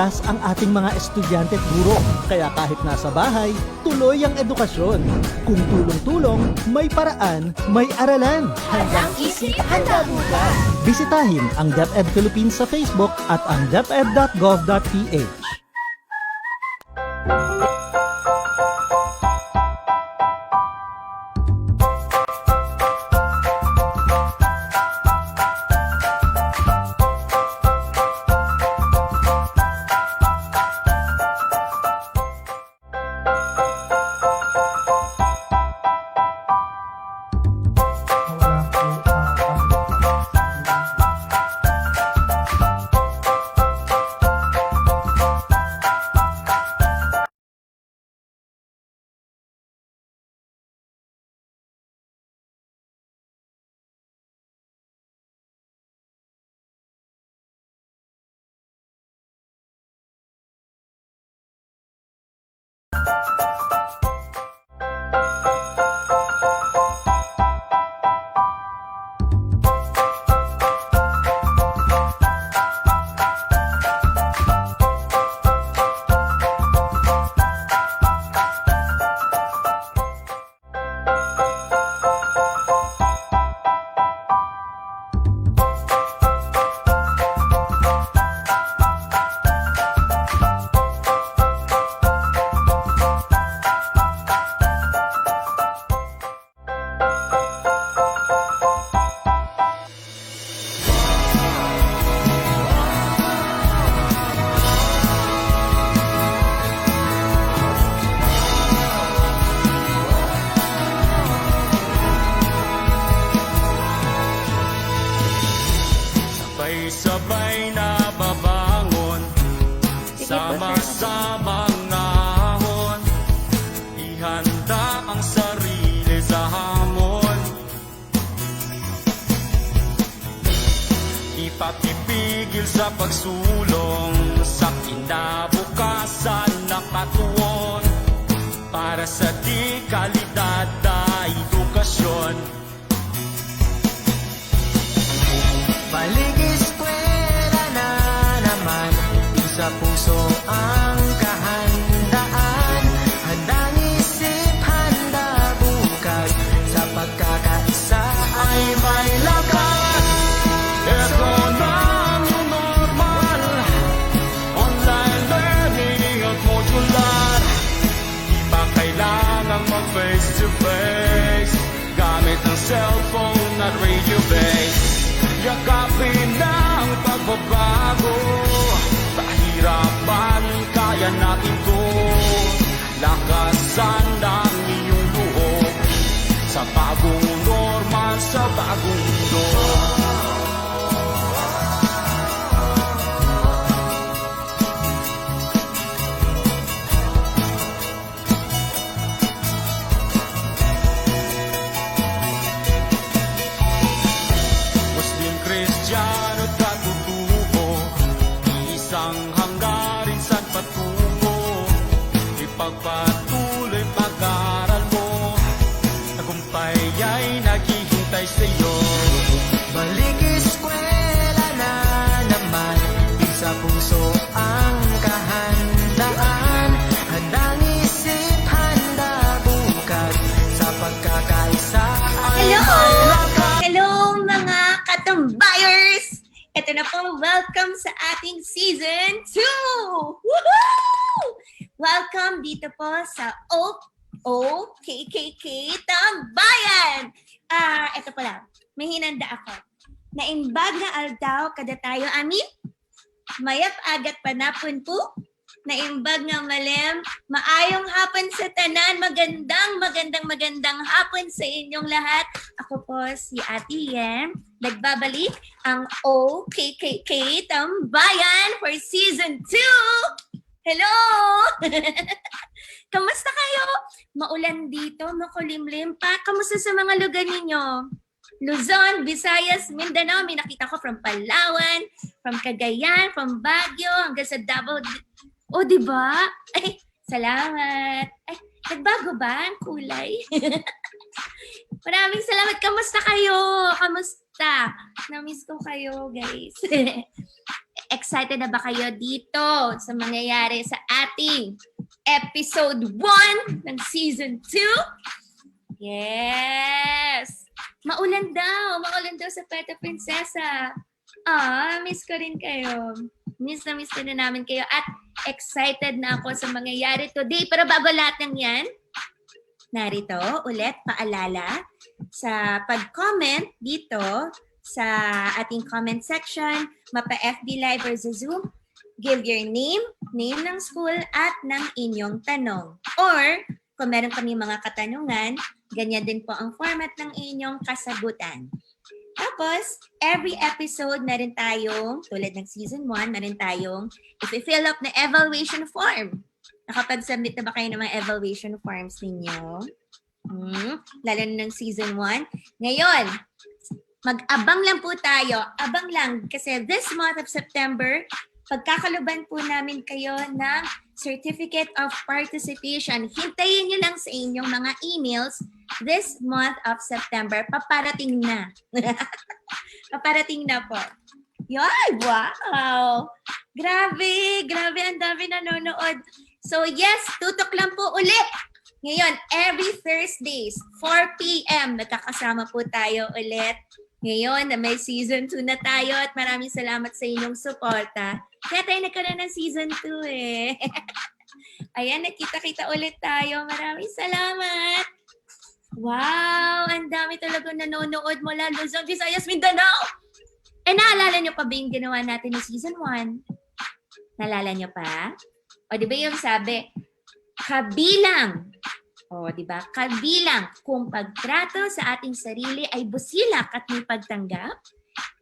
ligtas ang ating mga estudyante at guro. Kaya kahit nasa bahay, tuloy ang edukasyon. Kung tulong-tulong, may paraan, may aralan. Handang isip, handa bukas. Bisitahin ang DepEd Philippines sa Facebook at ang deped.gov.ph. Sabay na babangon, sama-samang ahon, ihanda ang sarili sa hamon. Ipapipigil sa pagsulong sa kinabukasan na katuon, para sa di kalidad na edukasyon. Balik-eskwela na naman, sa puso ang kahandaan. Handang isip, handa bukas, sa pagkakaisa ay may lakas. Ito na ang normal, online learning at modular. Di pa kailangang mag-face-to-face, gamit ang cellphone at radio-based. Yakapin ang pagbabago, kahirapan, kaya natin to. Lakasan ang iyong loob, sa bagong normal, sa bagong mundo. Kristiyano at katutubo, isang hanggarin saan patungo. Ipagpatuloy pag-aaral mo, tagumpay ay naghihintay sa'yo. Balik-eskwela na naman, sa puso ang kahandaan. Handang isip, handa bukas, sa pagkakaisa ay may lakas. Hello mga katambayers! Ito na po, welcome sa ating Season 2! Woohoo! Welcome dito po sa Okkk Tambayan! Ito pala, may hinanda ako. Naimbag na aldaw kada tayo amin, mayap agat panapon po, naimbag nga malem, maayong hapon sa tanan, magandang hapon sa inyong lahat. Ako po si Ate Yen, nagbabalik ang Okkk Tambayan for Season 2! Hello! Kamusta kayo? Maulan dito, makulimlim pa. Kamusta sa mga lugar ninyo? Luzon, Visayas, Mindanao, may nakita ko from Palawan, from Cagayan, from Baguio, hanggang sa Davao. O, di ba? Ay, salamat. Ay, nagbago ba ang kulay? Maraming salamat. Kamusta kayo? Kamusta? Na-miss ko kayo, guys. excited na ba kayo dito sa mangyayari sa ating episode 1 ng season 2? Yes! Maulan daw sa Puerto Princesa. Miss ko rin kayo. Miss ko na namin kayo at excited na ako sa mangyayari today. Pero bago lahat ng yan, narito ulit paalala sa pag-comment dito sa ating comment section, mapa-FB Live or sa Zoom, give your name ng school at ng inyong tanong. Or kung meron kami mga katanungan, ganyan din po ang format ng inyong kasagutan. Tapos, every episode meron tayong, tulad ng season 1, meron tayong i-fill up na evaluation form. Nakapag-submit na ba kayo ng mga evaluation forms ninyo? Lalo na ng season 1. Ngayon, mag-abang lang po tayo. Abang lang kasi this month of September, pagkakaluban po namin kayo ng Certificate of Participation. Hintayin nyo lang sa inyong mga emails this month of September. Paparating na. Paparating na po. Yay! Wow! Grabe! Ang dami nanonood. So yes, tutok lang po ulit. Ngayon, every Thursdays, 4 p.m., nagkakasama po tayo ulit. Ngayon na may season 2 na tayo at maraming salamat sa inyong suporta. Kaya tayo nagkaroon ng season 2 eh. Ayan, nakita-kita ulit tayo. Maraming salamat. Wow, ang dami talaga nanonood mula Luzon, Visayas, Mindanao. Naalala nyo pa ba yung ginawa natin ng season 1? Naalala nyo pa? O di ba yung sabi, kabilang. O, di ba? Kabilang kung pagtrato sa ating sarili ay busilak at may pagtanggap,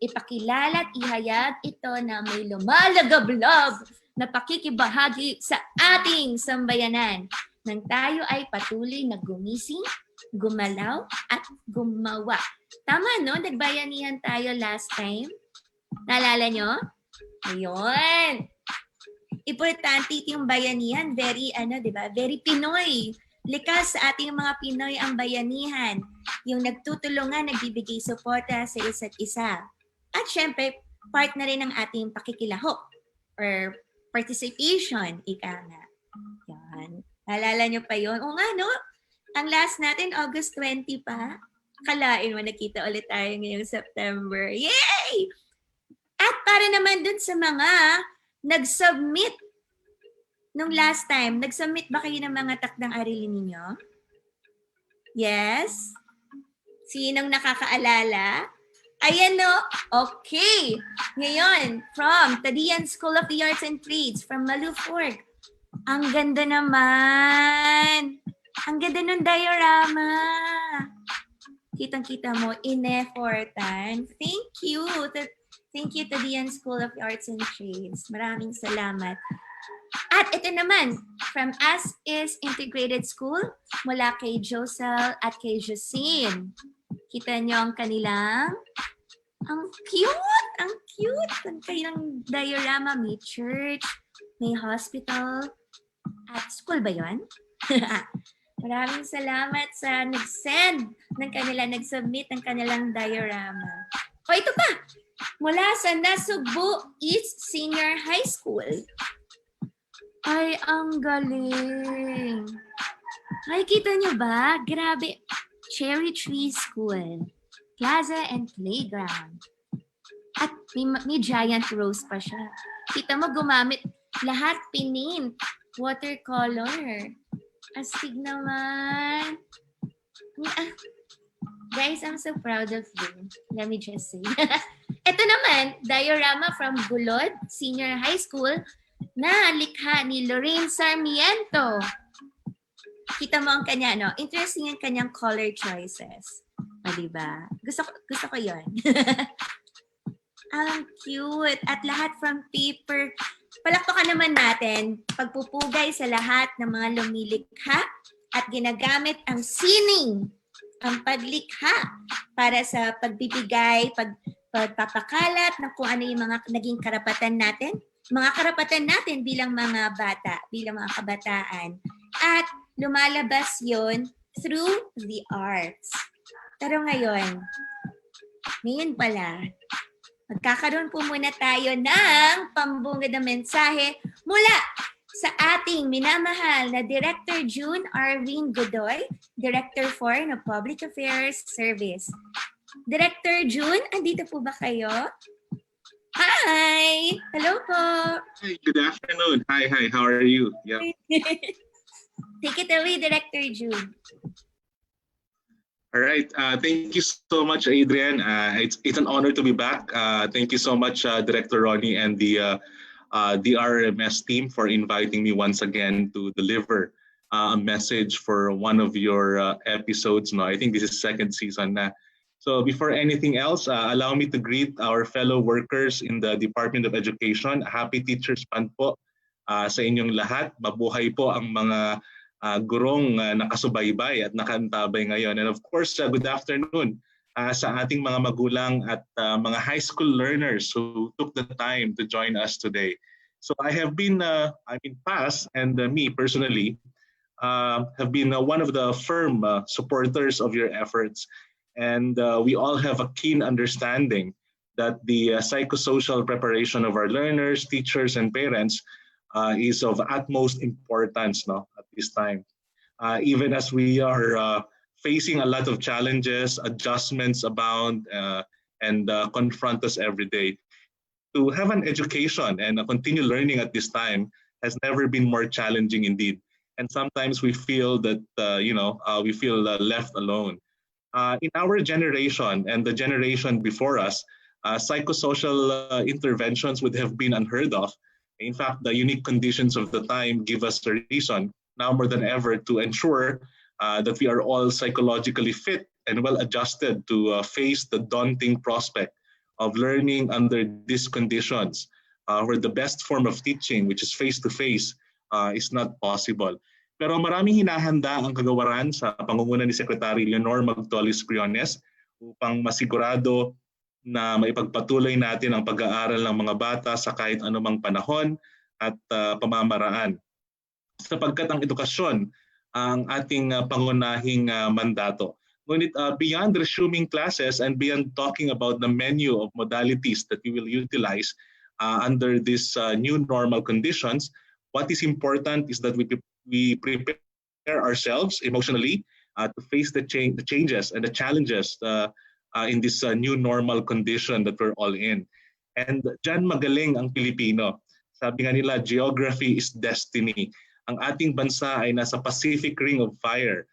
ipakilala at ihayag ito na may lumalagablab na pakikibahagi sa ating sambayanan nang tayo ay patuloy na gumising, gumalaw at gumawa. Tama, no? Nagbayanihan tayo last time. Naalala nyo? Ayun. Importante yung bayanihan. Very, di ba? Very Pinoy. Likas sa ating mga Pinoy ang bayanihan. Yung nagtutulungan, nagbibigay suporta sa isa't isa. At syempre, part na rin ng ating pakikilahok or participation, ika nga. Yan. Naalala nyo pa yun? O nga, no? Ang last natin, August 20 pa. Kalain mo, nakita ulit tayo ngayong September. Yay! At para naman dun sa mga nag-submit nung last time, nag-submit ba kayo ng mga takdang aralin ninyo? Yes? Sinong nakakaalala? Ayan no? Okay. Ngayon, from Tadian School of the Arts and Trades, from Maluford. Ang ganda naman. Ang ganda ng diorama. Kitang-kita mo, in-effortan. Thank you. Thank you, Tadian School of the Arts and Trades. Maraming salamat. At ito naman, from As Is Integrated School, mula kay Josel at kay Josine. Kita nyo ang kanilang, ang cute! Ang kanilang diorama. May church, may hospital, at school ba yun? Maraming salamat sa nag-send ng kanila, nag-submit ng kanilang diorama. O ito pa, mula sa Nasugbu East Senior High School. Ay, ang galing. Ay, kita nyo ba? Grabe. Cherry Tree School. Plaza and Playground. At may giant rose pa siya. Kita mo, gumamit lahat pinin. Watercolor. Astig naman. Guys, I'm so proud of you. Let me just say. Ito naman, diorama from Gulod Senior High School na likha ni Lorraine Sarmiento. Kita mo ang kanya, no? Interesting ang kanyang color choices. O, diba? Gusto ko yun. Ang cute. At lahat from paper. Palakpakan naman natin pagpupugay sa lahat ng mga lumilikha at ginagamit ang sining, ang paglikha para sa pagbibigay, pagpapakalat ng kung ano yung mga naging karapatan natin. Mga karapatan natin bilang mga bata, bilang mga kabataan. At lumalabas yon through the arts. Pero ngayon pala, Magkakaroon po muna tayo ng pambungad na mensahe mula sa ating minamahal na Director June Arvin Godoy, Director for no Public Affairs Service. Director June, andito po ba kayo? Hi! Hello po! Hi, good afternoon. Hi, how are you? Yep. Take it away, Director June. All right. Thank you so much, Adrian. It's an honor to be back. Thank you so much, Director Ronnie and the DRMS team for inviting me once again to deliver a message for one of your episodes. No, I think this is second season na. So before anything else, allow me to greet our fellow workers in the Department of Education. Happy Teachers Month po sa inyong lahat. Mabuhay po ang mga gurong nakasubaybay at nakantabay ngayon. And of course, good afternoon sa ating mga magulang at mga high school learners who took the time to join us today. So I have been, PAS and me personally have been one of the firm supporters of your efforts. And we all have a keen understanding that the psychosocial preparation of our learners, teachers, and parents is of utmost importance at this time. Even as we are facing a lot of challenges, adjustments abound, and confront us every day. To have an education and continue learning at this time has never been more challenging indeed. And sometimes we feel that, we feel left alone. In our generation and the generation before us, psychosocial interventions would have been unheard of. In fact, the unique conditions of the time give us a reason, now more than ever, to ensure that we are all psychologically fit and well adjusted to face the daunting prospect of learning under these conditions, where the best form of teaching, which is face-to-face, is not possible. Pero maraming hinahanda ang kagawaran sa pangunguna ni Secretary Leonor Magtolis Briones upang masigurado na maipagpatuloy natin ang pag-aaral ng mga bata sa kahit anumang panahon at pamamaraan. Sapagkat ang edukasyon ang ating pangunahing mandato. Ngunit beyond resuming classes and beyond talking about the menu of modalities that we will utilize under these new normal conditions, what is important is that we prepare ourselves emotionally to face the changes and the challenges in this new normal condition that we're all in. And dyan magaling ang Pilipino. Sabi nga nila, geography is destiny. Ang ating bansa ay nasa Pacific Ring of Fire.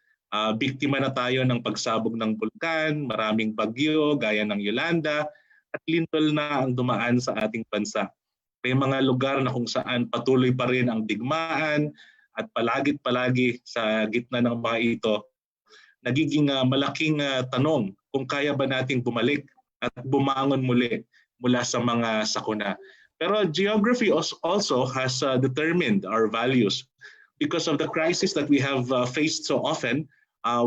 Biktima na tayo ng pagsabog ng bulkan, maraming bagyo gaya ng Yolanda, at lindol na ang dumaan sa ating bansa. May mga lugar na kung saan patuloy pa rin ang digmaan, at palagit-palagi sa gitna ng mga ito, nagiging malaking tanong kung kaya ba nating bumalik at bumangon muli mula sa mga sakuna. Pero geography also has determined our values. Because of the crisis that we have faced so often,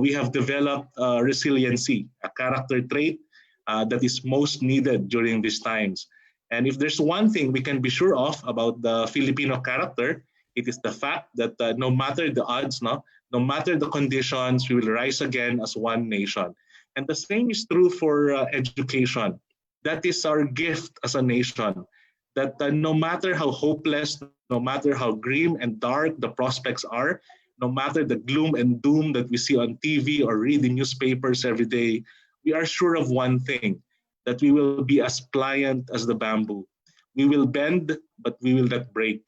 we have developed resiliency, a character trait that is most needed during these times. And if there's one thing we can be sure of about the Filipino character, it is the fact that no matter the odds, no matter the conditions, we will rise again as one nation. And the same is true for education. That is our gift as a nation. That no matter how hopeless, no matter how grim and dark the prospects are, no matter the gloom and doom that we see on TV or read in newspapers every day, we are sure of one thing, that we will be as pliant as the bamboo. We will bend, but we will not break.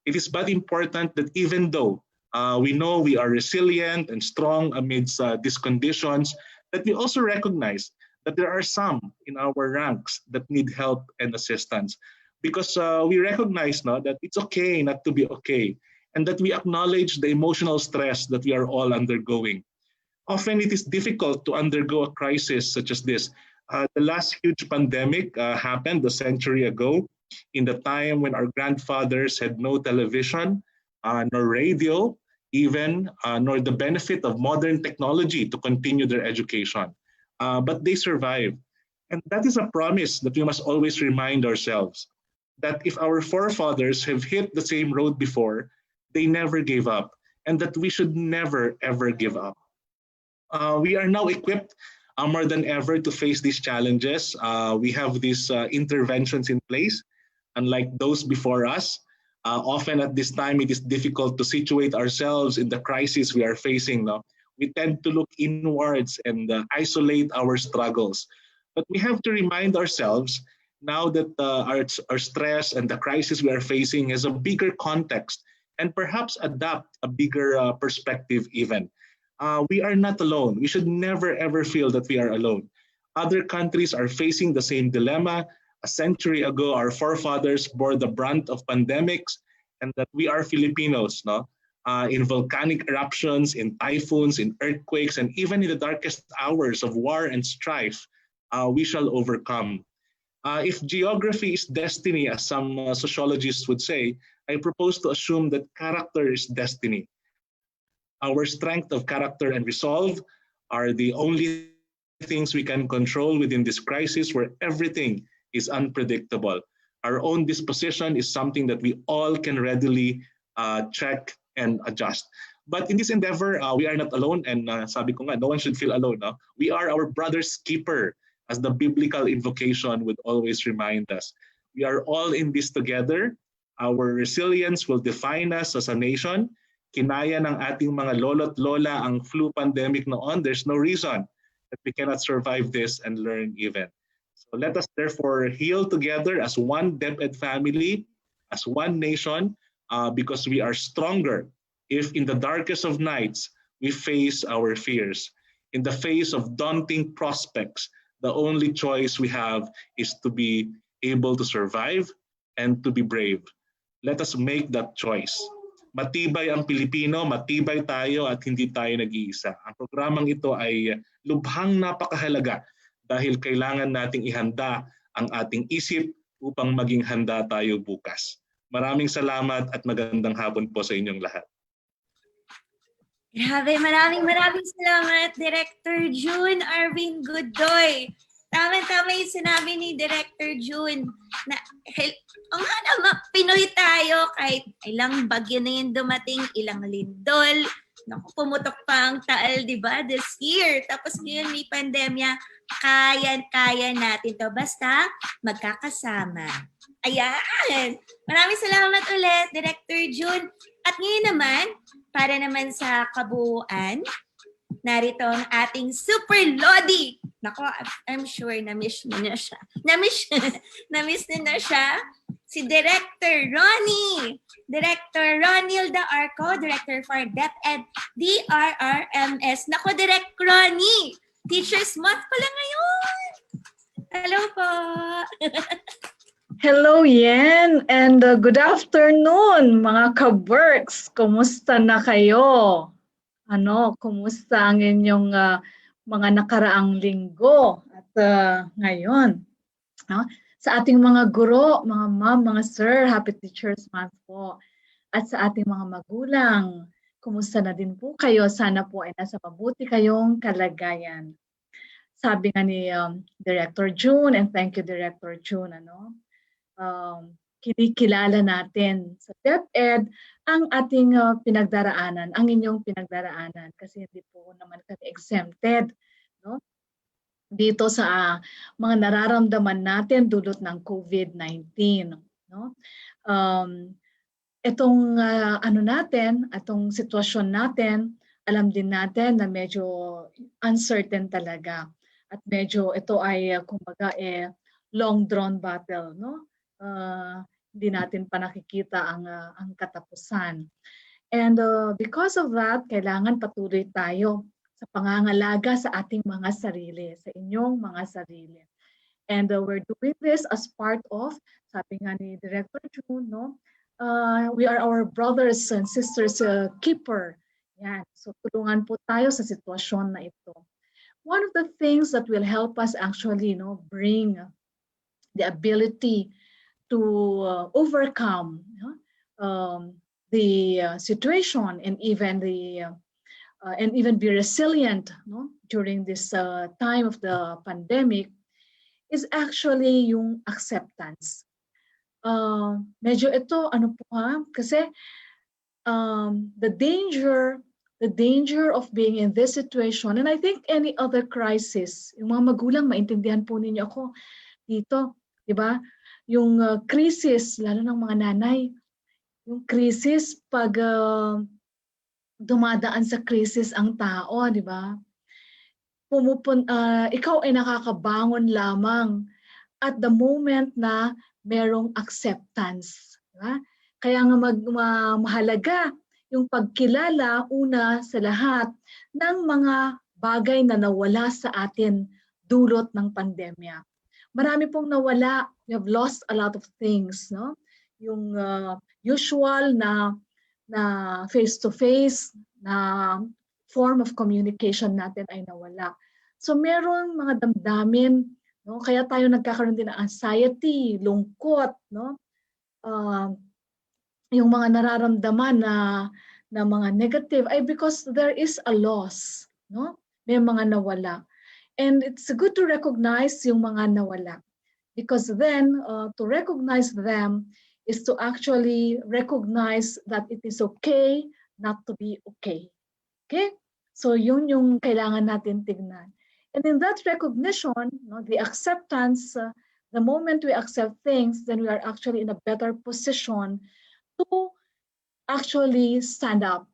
It is but important that even though we know we are resilient and strong amidst these conditions, that we also recognize that there are some in our ranks that need help and assistance. Because we recognize that it's okay not to be okay, and that we acknowledge the emotional stress that we are all undergoing. Often it is difficult to undergo a crisis such as this. The last huge pandemic happened a century ago, in the time when our grandfathers had no television, nor radio, even, nor the benefit of modern technology to continue their education. But they survived. And that is a promise that we must always remind ourselves, that if our forefathers have hit the same road before, they never gave up, and that we should never, ever give up. We are now equipped More than ever to face these challenges, we have these interventions in place, unlike those before us. Often at this time, it is difficult to situate ourselves in the crisis we are facing. No? We tend to look inwards and isolate our struggles. But we have to remind ourselves now that our stress and the crisis we are facing has a bigger context and perhaps adapt a bigger perspective even. We are not alone. We should never ever feel that we are alone. Other countries are facing the same dilemma. A century ago, our forefathers bore the brunt of pandemics, and that we are Filipinos, no? In volcanic eruptions, in typhoons, in earthquakes, and even in the darkest hours of war and strife, we shall overcome. If geography is destiny, as some sociologists would say, I propose to assume that character is destiny. Our strength of character and resolve are the only things we can control within this crisis where everything is unpredictable. Our own disposition is something that we all can readily check and adjust. But in this endeavor, we are not alone, and sabi ko nga, no one should feel alone. No? We are our brother's keeper, as the biblical invocation would always remind us. We are all in this together. Our resilience will define us as a nation. Kinaya ng ating mga lolo't lola ang flu pandemic noon. There's no reason that we cannot survive this and learn even. So let us therefore heal together as one DepEd family, as one nation, because we are stronger if in the darkest of nights we face our fears. In the face of daunting prospects, the only choice we have is to be able to survive and to be brave. Let us make that choice. Matibay ang Pilipino, matibay tayo at hindi tayo nag-iisa. Ang programang ito ay lubhang napakahalaga dahil kailangan nating ihanda ang ating isip upang maging handa tayo bukas. Maraming salamat at magandang hapon po sa inyong lahat. Grabe, maraming salamat, Director June Arvin Godoy. Tama-tama yung sinabi ni Director June na Pinoy tayo kahit ilang bagyo na yung dumating, ilang lindol. Naku, pumutok pa ang taal, di ba, this year. Tapos ngayon may pandemya, kaya natin to. Basta magkakasama. Ayan. Maraming salamat ulit, Director June. At ngayon naman, para naman sa kabuuan, narito ang ating super Lodi. Nako, I'm sure na-miss mo na siya. Na-miss na siya. Si Director Ronnie. Director Ronilda Arco, Director for DepEd DRRMS. Nako, Direct Ronnie. Teacher's Month ko lang ngayon. Hello po. Hello, Yen, and good afternoon, mga ka-works. Kumusta na kayo? Kumusta ang inyong mga nakaraang linggo at ngayon? Sa ating mga guro, mga ma'am, mga sir, Happy Teacher's Month po. At sa ating mga magulang, kumusta na din po kayo? Sana po ay nasa mabuti kayong kalagayan. Sabi nga ni Director June, and thank you Director June, kinikilala natin sa DepEd ang ating pinagdaraanan, ang inyong pinagdaraanan kasi hindi po naman kami exempted, no? Dito sa mga nararamdaman natin dulot ng COVID-19, no? Itong atong sitwasyon natin, alam din natin na medyo uncertain talaga at medyo ito ay kumbaga long drawn battle, no? Hindi natin pa nakikita ang katapusan. And because of that, kailangan patuloy tayo sa pangangalaga sa ating mga sarili, sa inyong mga sarili. And we're doing this as part of, sabi nga ni Director June, no? We are our brothers and sisters keeper. Yan. So tulungan po tayo sa sitwasyon na ito. One of the things that will help us actually, bring the ability to overcome the situation and even be resilient, during this time of the pandemic is actually yung acceptance. Medyo ito kasi the the danger of being in this situation, and I think any other crisis, yung mga magulang, maintindihan po ninyo ako dito, di ba? Yung crisis, lalo ng mga nanay, yung crisis pag dumadaan sa crisis ang tao, di ba? Ikaw ay nakakabangon lamang at the moment na merong acceptance. Diba? Kaya nga mahalaga yung pagkilala una sa lahat ng mga bagay na nawala sa atin dulot ng pandemya. Marami pong nawala. We have lost a lot of things. No? Yung usual na face-to-face na form of communication natin ay nawala. So meron mga damdamin, no? Kaya tayo nagkakaroon din ng anxiety, lungkot, no? Yung mga nararamdaman na mga negative ay because there is a loss, no? May mga nawala. And it's good to recognize yung mga nawala. Because then, to recognize them is to actually recognize that it is okay not to be okay. Okay? So yun yung kailangan natin tignan. And in that recognition, no, the acceptance, the moment we accept things, then we are actually in a better position to actually stand up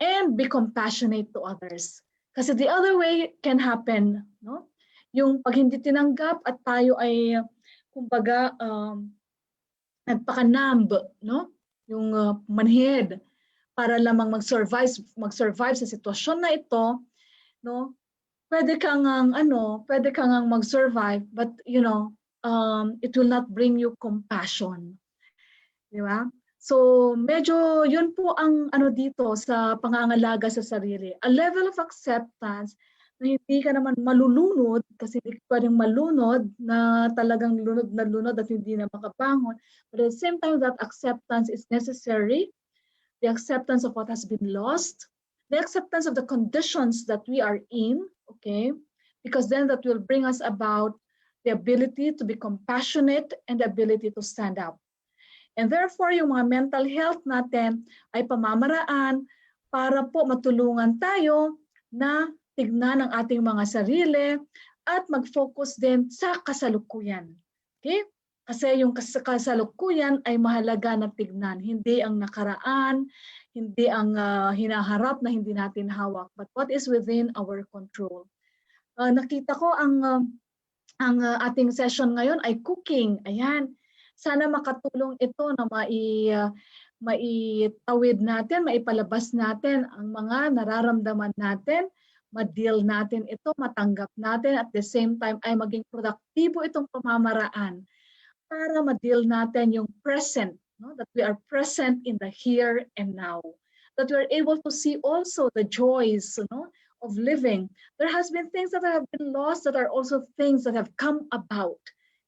and be compassionate to others. Kasi the other way can happen, no? Yung pag hindi tinanggap at tayo ay kumbaga nagpaka-numb, no? Yung manhid para lamang mag-survive sa sitwasyon na ito, no? Pwede kang mag-survive, but it will not bring you compassion. Di ba? So medyo yun po ang dito sa pangangalaga sa sarili. A level of acceptance na hindi ka naman malulunod, kasi hindi ka pwedeng malunod na talagang lunod na lunod at hindi na makabangon. But at the same time, that acceptance is necessary. The acceptance of what has been lost, the acceptance of the conditions that we are in, okay? Because then that will bring us about the ability to be compassionate and the ability to stand up. And therefore, yung mga mental health natin ay pamamaraan para po matulungan tayo na tignan ang ating mga sarili at mag-focus din sa kasalukuyan. Okay? Kasi yung kasalukuyan ay mahalaga na tignan. Hindi ang nakaraan, hindi ang hinaharap na hindi natin hawak, but what is within our control. Nakita ko ang ating session ngayon ay cooking. Ayan. Sana makatulong ito na maitawid natin, maipalabas natin ang mga nararamdaman natin, ma-deal natin ito, matanggap natin, at the same time ay maging produktibo itong pamamaraan para ma-deal natin yung present, no? That we are present in the here and now. That we are able to see also the joys, no, of living. There has been things that have been lost that are also things that have come about.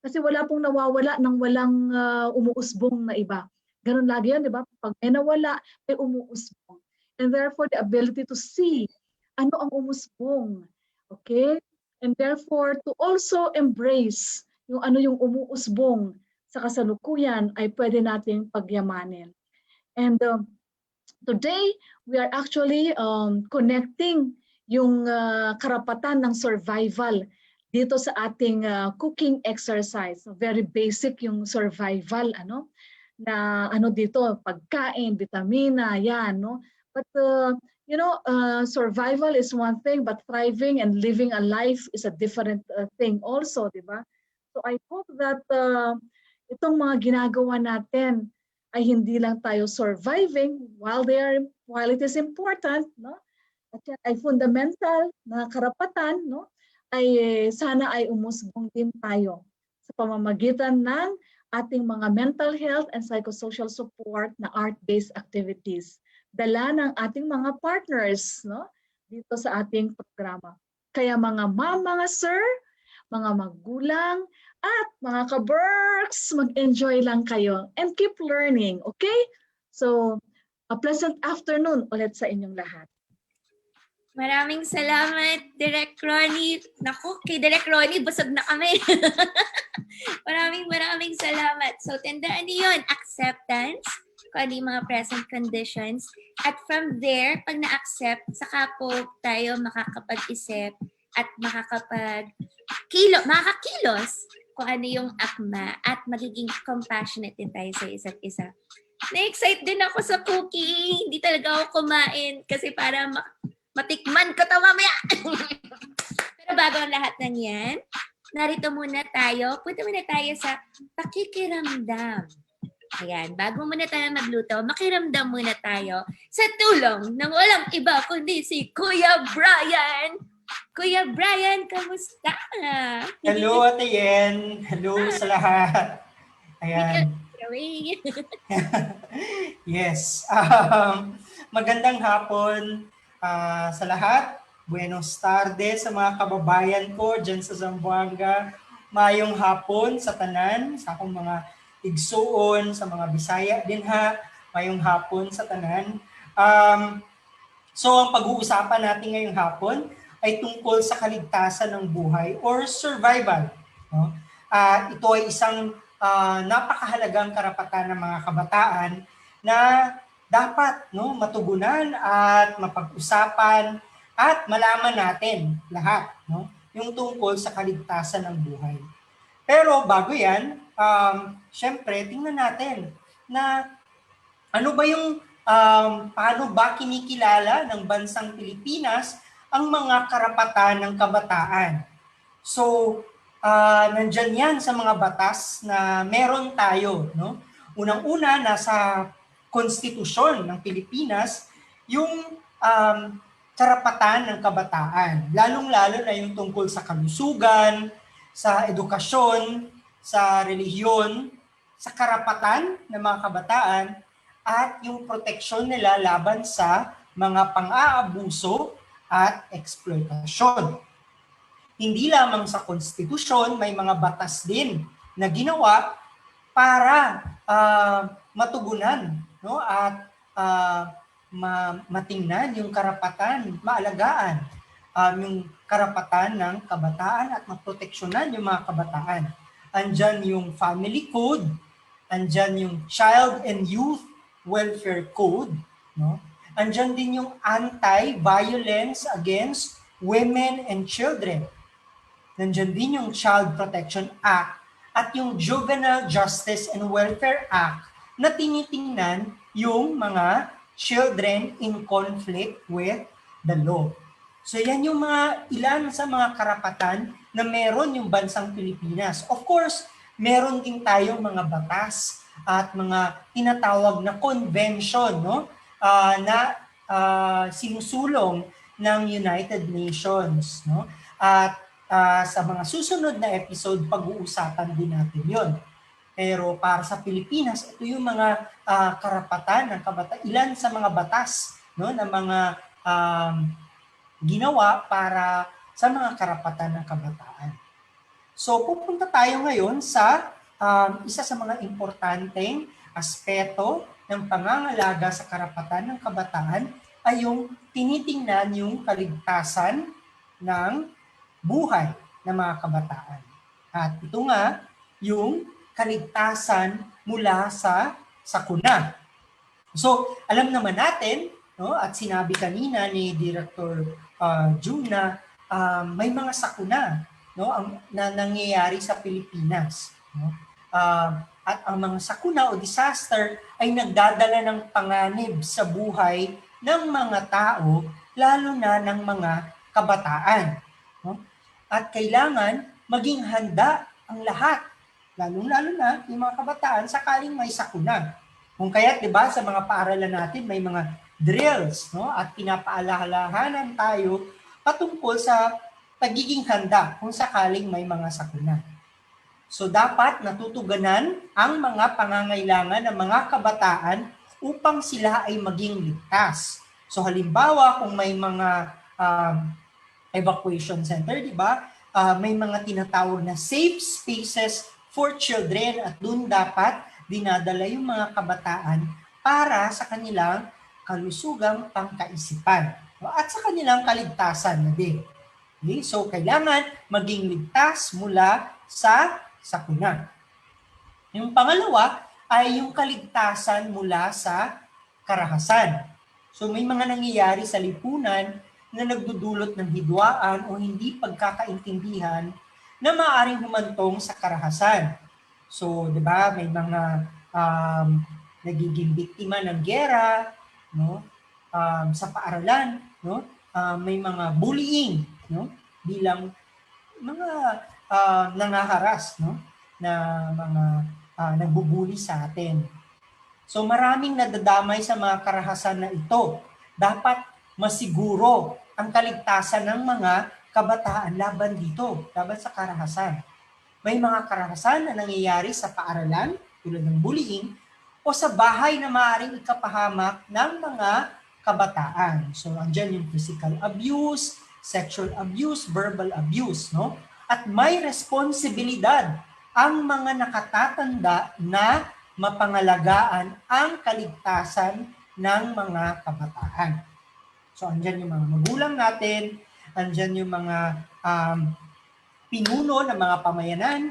Kasi wala pong nawawala ng walang umuusbong na iba. Ganun lagi yan, di ba? Pag may nawala, may umuusbong. And therefore, the ability to see ano ang umusbong. Okay? And therefore, to also embrace yung ano yung umuusbong sa kasalukuyan ay pwede nating pagyamanin. And today, we are actually connecting yung karapatan ng survival dito sa ating cooking exercise. Very basic yung survival, na dito, pagkain, vitamina, yan, no? But, survival is one thing, but thriving and living a life is a different thing also, di ba? So I hope that itong mga ginagawa natin ay hindi lang tayo surviving while it is important, no? At yan ay fundamental na karapatan, no? Ay sana ay umusbong din tayo sa pamamagitan ng ating mga mental health and psychosocial support na art-based activities. Dala ng ating mga partners, no, dito sa ating programa. Kaya mga ma'am, mga sir, mga magulang, at mga ka-berks, mag-enjoy lang kayo and keep learning, okay? So, a pleasant afternoon ulit sa inyong lahat. Maraming salamat, Direk Ronnie. Naku, kay Direk Ronnie, busog na kami. maraming salamat. So, tandaan niyo yun, acceptance, kung ano yung mga present conditions. At from there, pag na-accept, saka po tayo makakapag-isip at makakakilos kung ano yung akma at magiging compassionate din tayo sa isa't isa. Na-excite din ako sa cookie. Hindi talaga ako kumain kasi para matikman ko to mamaya. Pero bago ang lahat ng yan, narito muna tayo. Punta muna tayo sa pakikiramdam. Ayan, bago muna tayo magluto, makiramdam muna tayo sa tulong ng walang iba kundi si Kuya Brian. Kuya Brian, kamusta? Hello, Ate Yen. Hello sa lahat. Ayan. Yes. Magandang hapon sa lahat. Buenos tardes sa mga kababayan ko dyan sa Zamboanga. Mayong hapon sa tanan, sa akong mga igsuon, sa mga Bisaya din ha. Mayong hapon sa tanan. So ang pag-uusapan natin ngayong hapon ay tungkol sa kaligtasan ng buhay or survival. No? Ito ay isang napakahalagang karapatan ng mga kabataan na dapat matugunan at mapag-usapan at malaman natin lahat yung tungkol sa kaligtasan ng buhay. Pero bago yan, syempre tingnan natin na ano ba yung paano ba kinikilala ng bansang Pilipinas ang mga karapatan ng kabataan. So, nandyan yan sa mga batas na meron tayo. No? Unang-una, nasa konstitusyon ng Pilipinas, yung karapatan ng kabataan. Lalong-lalo na yung tungkol sa kalusugan, sa edukasyon, sa relihiyon, sa karapatan ng mga kabataan, at yung proteksyon nila laban sa mga pang-aabuso at eksploitasyon. Hindi lamang sa konstitusyon, may mga batas din na ginawa para matugunan at matingnan yung karapatan, maalagaan yung karapatan ng kabataan at maproteksyonan yung mga kabataan. Andyan yung Family Code, andyan yung Child and Youth Welfare Code, andyan din yung Anti-Violence Against Women and Children. Nandyan din yung Child Protection Act at yung Juvenile Justice and Welfare Act na tinitingnan yung mga children in conflict with the law. So yan yung ilan sa mga karapatan na meron yung bansang Pilipinas. Of course, meron din tayong mga batas at mga tinatawag na convention na sinusulong ng United Nations. At sa mga susunod na episode, pag-uusapan din natin yon. Pero para sa Pilipinas, ito yung mga karapatan ng kabataan. Ilan sa mga batas na mga ginawa para sa mga karapatan ng kabataan. So pupunta tayo ngayon sa isa sa mga importanteng aspeto ng pangangalaga sa karapatan ng kabataan ay yung tinitingnan yung kaligtasan ng buhay ng mga kabataan. At ito nga yung kaligtasan mula sa sakuna. So alam naman natin, at sinabi kanina ni Director June na may mga sakuna na nangyayari sa Pilipinas. At ang mga sakuna o disaster ay nagdadala ng panganib sa buhay ng mga tao, lalo na ng mga kabataan. At kailangan maging handa ang lahat, lalo-lalo na yung mga kabataan sakaling may sakuna. Kung kaya, di ba, sa mga paaralan natin may mga drills, at pinapaalalahanan tayo patungkol sa pagiging handa kung sakaling may mga sakuna. So dapat natutuganan ang mga pangangailangan ng mga kabataan upang sila ay maging ligtas. So halimbawa kung may mga evacuation center, di ba? May mga tinatawag na safe spaces for children at doon dapat dinadala yung mga kabataan para sa kanilang kalusugang pangkaisipan at sa kanilang kaligtasan na din. Okay? So kailangan maging ligtas mula sa sakuna. Yung pangalawa ay yung kaligtasan mula sa karahasan. So may mga nangyayari sa lipunan na nagdudulot ng hidwaan o hindi pagkakaintindihan na maaaring humantong sa karahasan. So, 'di ba, may mga nagiging biktima ng giyera, no? Sa paaralan, no? May mga bullying, no? Bilang mga nangaharas, no? Na mga nagbubuli sa atin. So maraming nadadamay sa mga karahasan na ito. Dapat masiguro ang kaligtasan ng mga kabataan laban dito, laban sa karahasan. May mga karahasan na nangyayari sa paaralan, tulad ng bullying, o sa bahay na maaaring ikapahamak ng mga kabataan. So andyan yung physical abuse, sexual abuse, verbal abuse, no? At may responsibilidad ang mga nakatatanda na mapangalagaan ang kaligtasan ng mga kabataan. So andyan yung mga magulang natin, andyan yung mga pinuno ng mga pamayanan,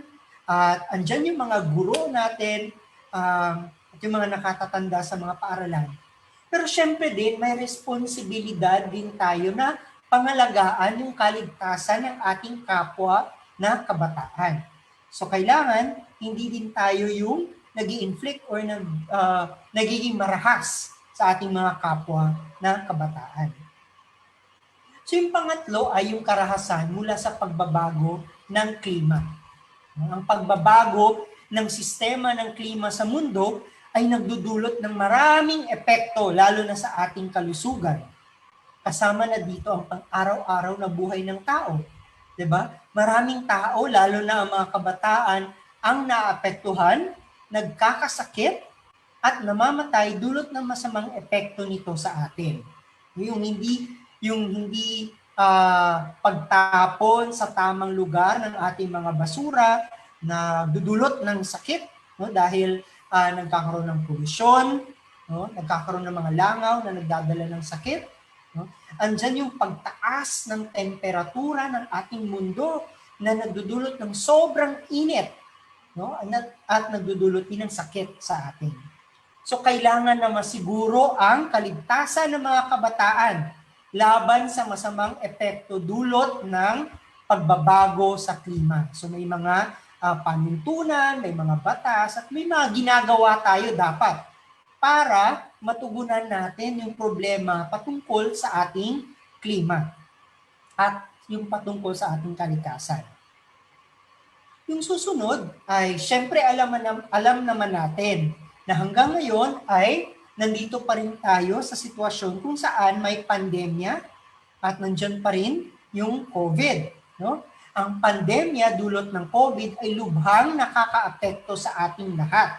at andyan yung mga guro natin, at yung mga nakatatanda sa mga paaralan. Pero syempre din, may responsibilidad din tayo na pangalagaan yung kaligtasan ng ating kapwa na kabataan. So kailangan, hindi din tayo yung nag-i-inflict or nagiging marahas sa ating mga kapwa na kabataan. So yung pangatlo ay yung karahasan mula sa pagbabago ng klima. Ang pagbabago ng sistema ng klima sa mundo ay nagdudulot ng maraming epekto, lalo na sa ating kalusugan. Kasama na dito ang pang-araw-araw na buhay ng tao. 'Di ba? Maraming tao, lalo na ang mga kabataan, ang naapektuhan, nagkakasakit, at namamatay dulot ng masamang epekto nito sa atin. Yung hindi pagtapon sa tamang lugar ng ating mga basura na dudulot ng sakit, no, dahil nagkakaroon ng polusyon, no, nagkakaroon ng mga langaw na nagdadala ng sakit, no. Andyan yung pagtaas ng temperatura ng ating mundo na nagdudulot ng sobrang init, no, at nagdudulot din ng sakit sa atin. So kailangan na masiguro ang kaligtasan ng mga kabataan laban sa masamang epekto dulot ng pagbabago sa klima. So may mga panuntunan, may mga batas, at may mga ginagawa tayo dapat para matugunan natin yung problema patungkol sa ating klima at yung patungkol sa ating kaligtasan. Yung susunod ay syempre alam naman natin na hanggang ngayon ay nandito pa rin tayo sa sitwasyon kung saan may pandemya at nandyan pa rin yung COVID. No? Ang pandemya dulot ng COVID ay lubhang nakakaapekto sa ating lahat.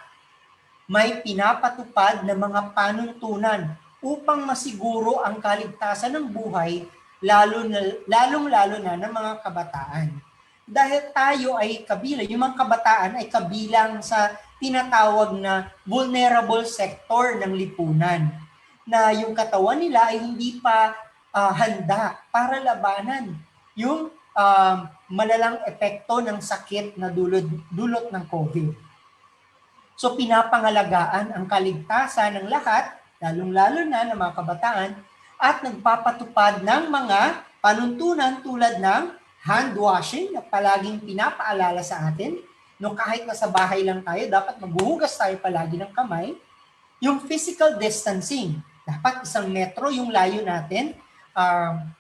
May pinapatupad na mga panuntunan upang masiguro ang kaligtasan ng buhay, lalong-lalo na ng mga kabataan. Dahil tayo ay kabilang, yung mga kabataan ay kabilang sa tinatawag na vulnerable sector ng lipunan, na yung katawan nila ay hindi pa handa para labanan yung malalang epekto ng sakit na dulot ng COVID. So pinapangalagaan ang kaligtasan ng lahat, lalong-lalo na ng mga kabataan, at nagpapatupad ng mga panuntunan tulad ng hand washing na palaging pinapaalala sa atin. No, kahit nasa bahay lang tayo, dapat maghuhugas tayo palagi ng kamay. Yung physical distancing, dapat 1 metro yung layo natin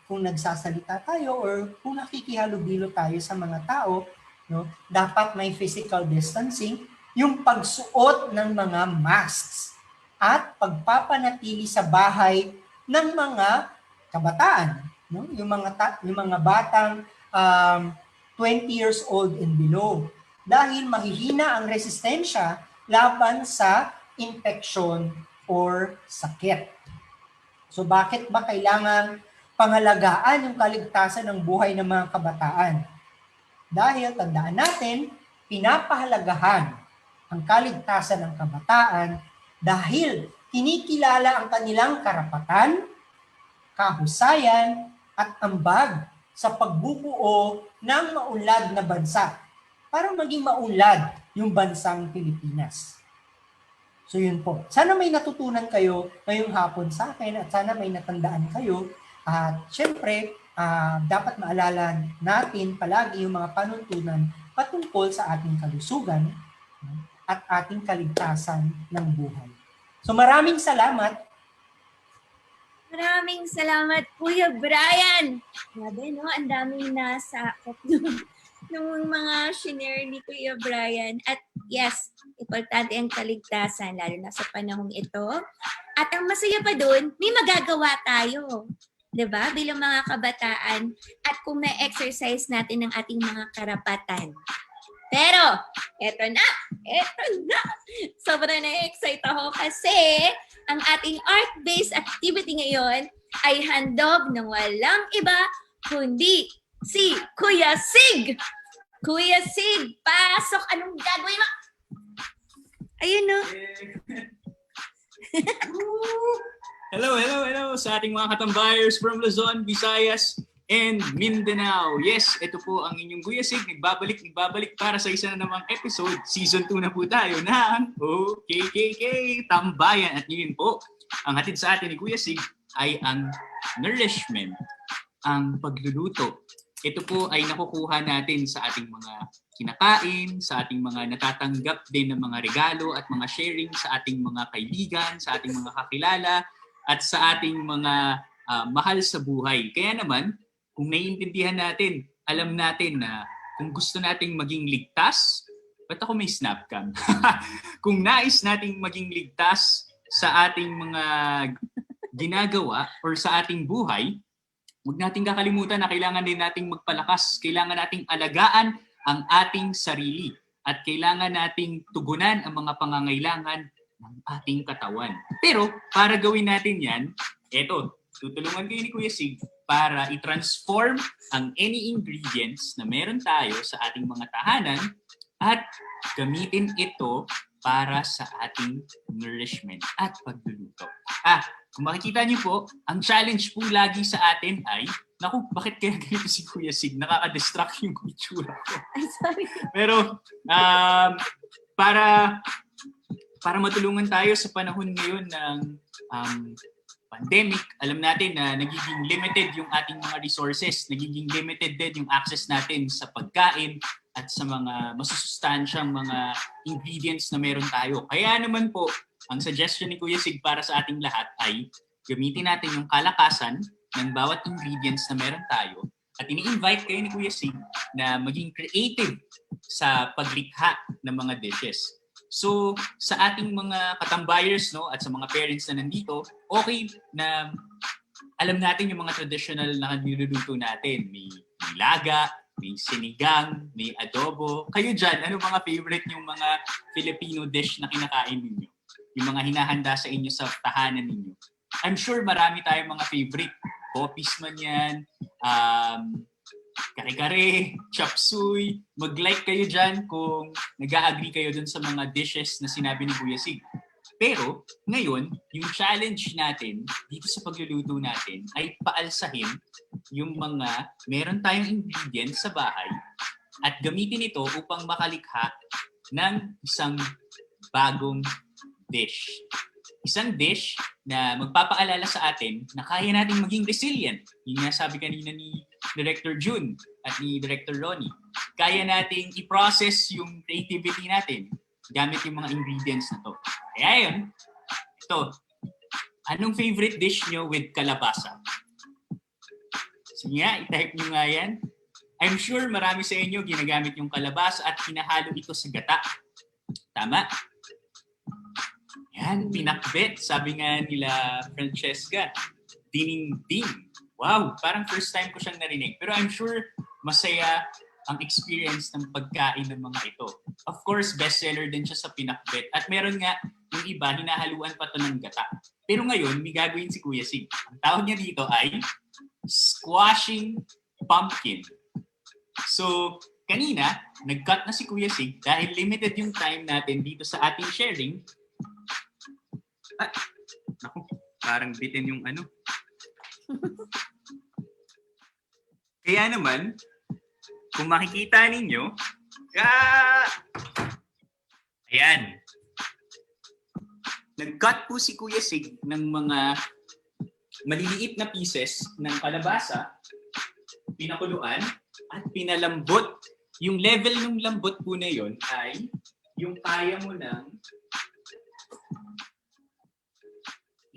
kung nagsasalita tayo or kung nakikihalubilo tayo sa mga tao, no, dapat may physical distancing, yung pagsuot ng mga masks at pagpapanatili sa bahay ng mga kabataan, no, yung mga batang 20 years old and below. Dahil mahihina ang resistensya laban sa infeksyon or sakit. So bakit ba kailangan pangalagaan yung kaligtasan ng buhay ng mga kabataan? Dahil tandaan natin, pinapahalagahan ang kaligtasan ng kabataan dahil kinikilala ang kanilang karapatan, kahusayan, at ambag sa pagbubuo ng maunlad na bansa para maging maunlad yung bansang Pilipinas. So yun po. Sana may natutunan kayo ngayong hapon sa akin at sana may natandaan kayo. At syempre, dapat maalala natin palagi yung mga panuntunan patungkol sa ating kalusugan at ating kaligtasan ng buhay. So maraming salamat. Maraming salamat, Kuya Brian. Grabe, no? Ang daming nasakop nung mga shinare ni Kuya Brian. At yes, importante ang kaligtasan, lalo na sa panahong ito. At ang masaya pa doon, may magagawa tayo. 'Di ba? Bilang mga kabataan. At kung na-exercise natin ang ating mga karapatan. Pero, eto na! Sobrang na-excite ako kasi ang ating art-based activity ngayon ay handog ng walang iba kundi si Kuya Sig! Kuya Sig, pasok! Anong gagawin mo? Ayun, no? Hello sa ating mga katambayers from Luzon, Visayas, and Mindanao. Yes, ito po ang inyong Kuya Sig, nagbabalik para sa isa na namang episode. Season 2 na po tayo ng Okkk, Tambayan. At yun po, ang hatid sa atin ni Kuya Sig ay ang nourishment, ang pagluluto. Ito po ay nakukuha natin sa ating mga kinakain, sa ating mga natatanggap din ng mga regalo at mga sharing sa ating mga kaibigan, sa ating mga kakilala, at sa ating mga mahal sa buhay. Kaya naman, kung naiintindihan natin, alam natin na kung gusto nating maging ligtas, ba't ako may snapcam? Kung nais nating maging ligtas sa ating mga ginagawa or sa ating buhay, huwag nating kakalimutan na kailangan din nating magpalakas. Kailangan nating alagaan ang ating sarili. At kailangan nating tugunan ang mga pangangailangan ng ating katawan. Pero para gawin natin yan, eto, tutulungan kayo ni Kuya Sig para i-transform ang any ingredients na meron tayo sa ating mga tahanan at gamitin ito para sa ating nourishment at pagluluto. Kung makikita niyo po, ang challenge po lagi sa atin ay, naku, bakit kaya ganito si Kuya Sig? Nakaka-distract yung itsura ko. Ay, sorry. Pero para matulungan tayo sa panahon ngayon ng pandemic, alam natin na nagiging limited yung ating mga resources, nagiging limited din yung access natin sa pagkain at sa mga masusustansyang mga ingredients na meron tayo. Kaya naman po, ang suggestion ni Kuya Sig para sa ating lahat ay gamitin natin yung kalakasan ng bawat ingredients na meron tayo at ini-invite kayo ni Kuya Sig na maging creative sa paglikha ng mga dishes. So, sa ating mga katambayers, no, at sa mga parents na nandito, okay na alam natin yung mga traditional na niluluto natin. May laga, may sinigang, may adobo. Kayo dyan, ano mga favorite yung mga Filipino dish na kinakain ninyo? Yung mga hinahanda sa inyo sa tahanan ninyo. I'm sure marami tayong mga favorite. Popis man yan, kare-kare, chop suey. Mag-like kayo dyan kung nag-agree kayo dun sa mga dishes na sinabi ni Kuya Sig. Pero ngayon, yung challenge natin dito sa pagluluto natin ay paalsahin yung mga meron tayong ingredients sa bahay at gamitin ito upang makalikha ng isang bagong dish. Isang dish na magpapaalala sa atin na kaya nating maging resilient. Yung nga sabi kanina ni Director June at ni Director Ronnie. Kaya nating i-process yung creativity natin gamit yung mga ingredients na to. Kaya yun, ito, anong favorite dish nyo with kalabasa? Sige nga, i-type nyo nga yan. I'm sure marami sa inyo ginagamit yung kalabasa at hinahalo ito sa gata. Tama? Yan, pinakbet. Sabi nga nila Francesca, ding-ding. Wow, parang first time ko siyang narinig. Pero I'm sure masaya ang experience ng pagkain ng mga ito. Of course, bestseller din siya sa pinakbet. At meron nga yung iba, hinahaluan pa to ng gata. Pero ngayon, may gagawin si Kuya Sig. Ang tawag niya dito ay squashing pumpkin. So, kanina, nag-cut na si Kuya Sig dahil limited yung time natin dito sa ating sharing. Naku, parang bitin yung ano. Kaya naman, kung makikita ninyo, ayan. nag-cut po si Kuya Sig ng mga maliliit na pieces ng kalabasa, pinakuluan, at pinalambot. Yung level ng lambot po na yun ay yung kaya mo ng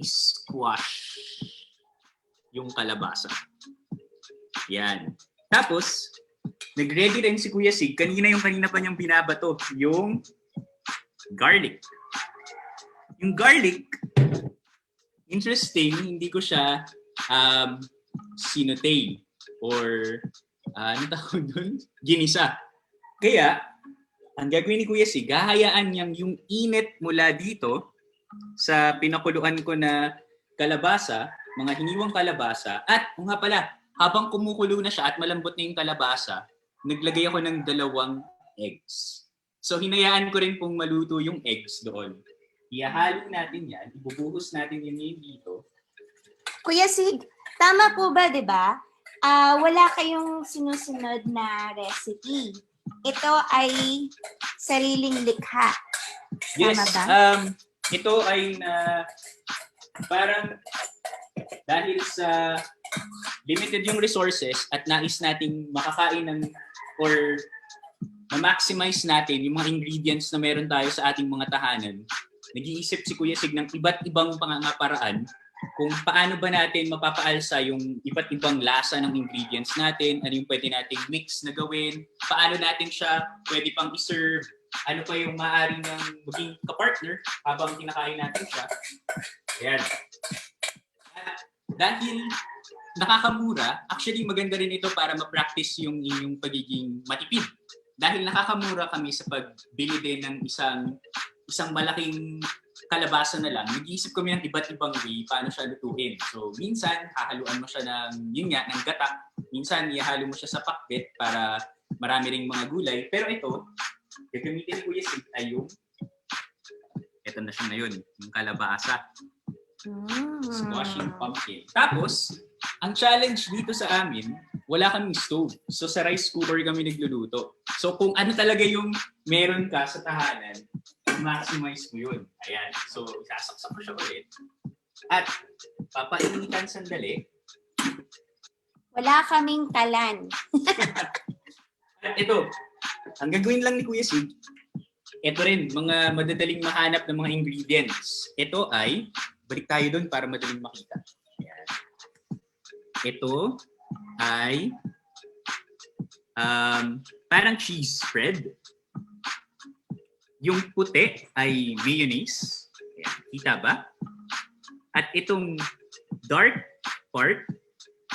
squash yung kalabasa. Yan. Tapos, nag-ready rin si Kuya Sig. Kanina pa niyang binabato, yung garlic. Yung garlic, interesting, hindi ko siya sinute or ano tawag doon? Ginisa. Kaya, ang gagawin ni Kuya Sig, hahayaan niyang yung init mula dito sa pinakuluan ko na kalabasa, mga hiniwang kalabasa, at nga pala, habang kumukulo na siya at malambot na yung kalabasa, naglagay ako ng 2 eggs. So, hinayaan ko rin pong maluto yung eggs doon. Ihahalo natin yan, ibubuhos natin yun dito. Kuya Sig, tama po ba, di ba? Wala kayong sinusunod na recipe. Ito ay sariling likha. Yes, Tama ba? ito ay parang dahil sa limited yung resources at nais nating makakain or ma-maximize natin yung mga ingredients na meron tayo sa ating mga tahanan, nag-iisip si Kuya Sig ng iba't ibang paraan kung paano ba natin mapapaalsa yung iba't ibang lasa ng ingredients natin, ano yung pwede nating mix na gawin, paano natin siya pwede pang i-serve, ano pa yung maaaring ng maging kapartner habang kinakain natin siya. Ayan. Dahil nakakamura, actually maganda rin ito para ma-practice yung inyong pagiging matipid. Dahil nakakamura kami sa pagbili din ng isang malaking kalabasa na lang, nag-iisip kami ng iba't ibang way paano siya lutuin. So, minsan, hahaluan mo siya ng gata. Minsan, ihalo mo siya sa pakbet para marami ring mga gulay. Pero ito, gagamitin ni Kuya Sig ay ito na siya ngayon, yung kalabasa. Squashing pumpkin. Tapos, ang challenge dito sa amin, wala kaming stove. So, sa rice cooker kami nagluluto. So, kung ano talaga yung meron ka sa tahanan, maximize mo yun. Ayan. So, isasaksak ko siya ulit. At, papainitan sandali. Wala kaming kalan. At ito, ang gagawin lang ni Kuya Sig, ito rin, mga madadaling mahanap ng mga ingredients. Ito ay, balik tayo doon para madaling makita. Ayan. Ito ay parang cheese spread. Yung puti ay mayonnaise. Ayan. Kita ba? At itong dark part,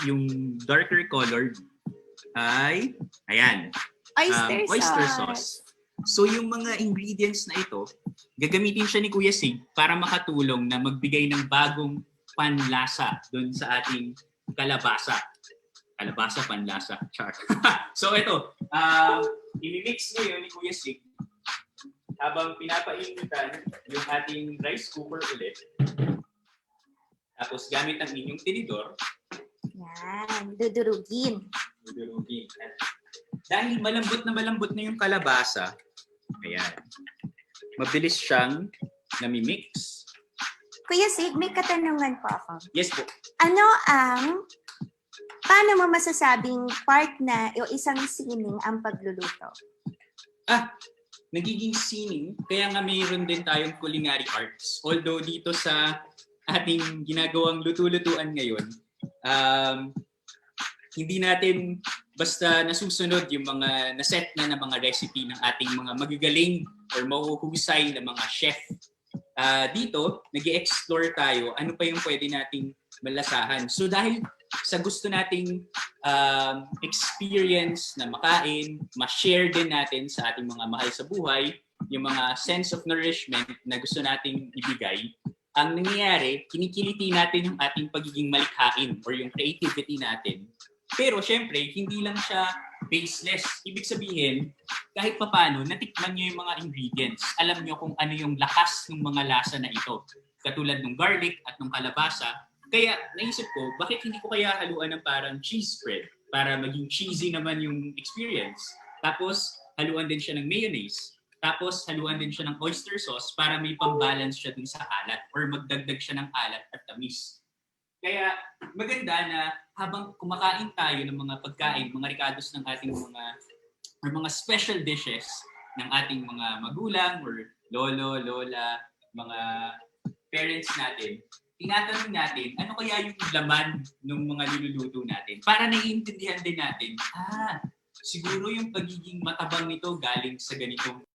yung darker colored, ay, ayan, oyster sauce. So yung mga ingredients na ito, gagamitin siya ni Kuya Sig para makatulong na magbigay ng bagong panlasa doon sa ating kalabasa. Kalabasa, panlasa. Char. So ito, i-mix ngayon ni Kuya Sig habang pinapainitan yung ating rice cooker ulit. Tapos gamit ang inyong tinidor. Yan, dudurugin. Dudurugin. Dahil malambot na yung kalabasa, ayan, mabilis siyang nami-mix. Kuya Sig, may katanungan po ako. Yes po. Paano mo masasabing part na o isang sining ang pagluluto? Nagiging sining, kaya nga mayroon din tayong culinary arts. Although dito sa ating ginagawang luto-lutuan ngayon, hindi natin basta nasusunod yung mga naset na mga recipe ng ating mga magagaling or mahuhusay na mga chef. Dito, nag-i-explore tayo ano pa yung pwede nating malasahan. So dahil sa gusto nating experience na makain, ma-share din natin sa ating mga mahal sa buhay, yung mga sense of nourishment na gusto nating ibigay, ang nangyayari, kinikiliti natin yung ating pagiging malikhain or yung creativity natin. Pero syempre, hindi lang siya baseless. Ibig sabihin, kahit papano, natikman nyo yung mga ingredients. Alam nyo kung ano yung lakas ng mga lasa na ito. Katulad ng garlic at ng kalabasa. Kaya naisip ko, bakit hindi ko kaya haluan ng parang cheese spread para maging cheesy naman yung experience. Tapos, haluan din siya ng mayonnaise. Tapos haluan din siya ng oyster sauce para may pang-balance siya dun sa alat or magdagdag siya ng alat at tamis. Kaya maganda na habang kumakain tayo ng mga pagkain, mga ricados ng ating mga special dishes ng ating mga magulang or lolo, lola, mga parents natin, tinatanong natin, ano kaya yung laman ng mga niluluto natin? Para naiintindihan din natin, siguro yung pagiging matabang nito galing sa ganitong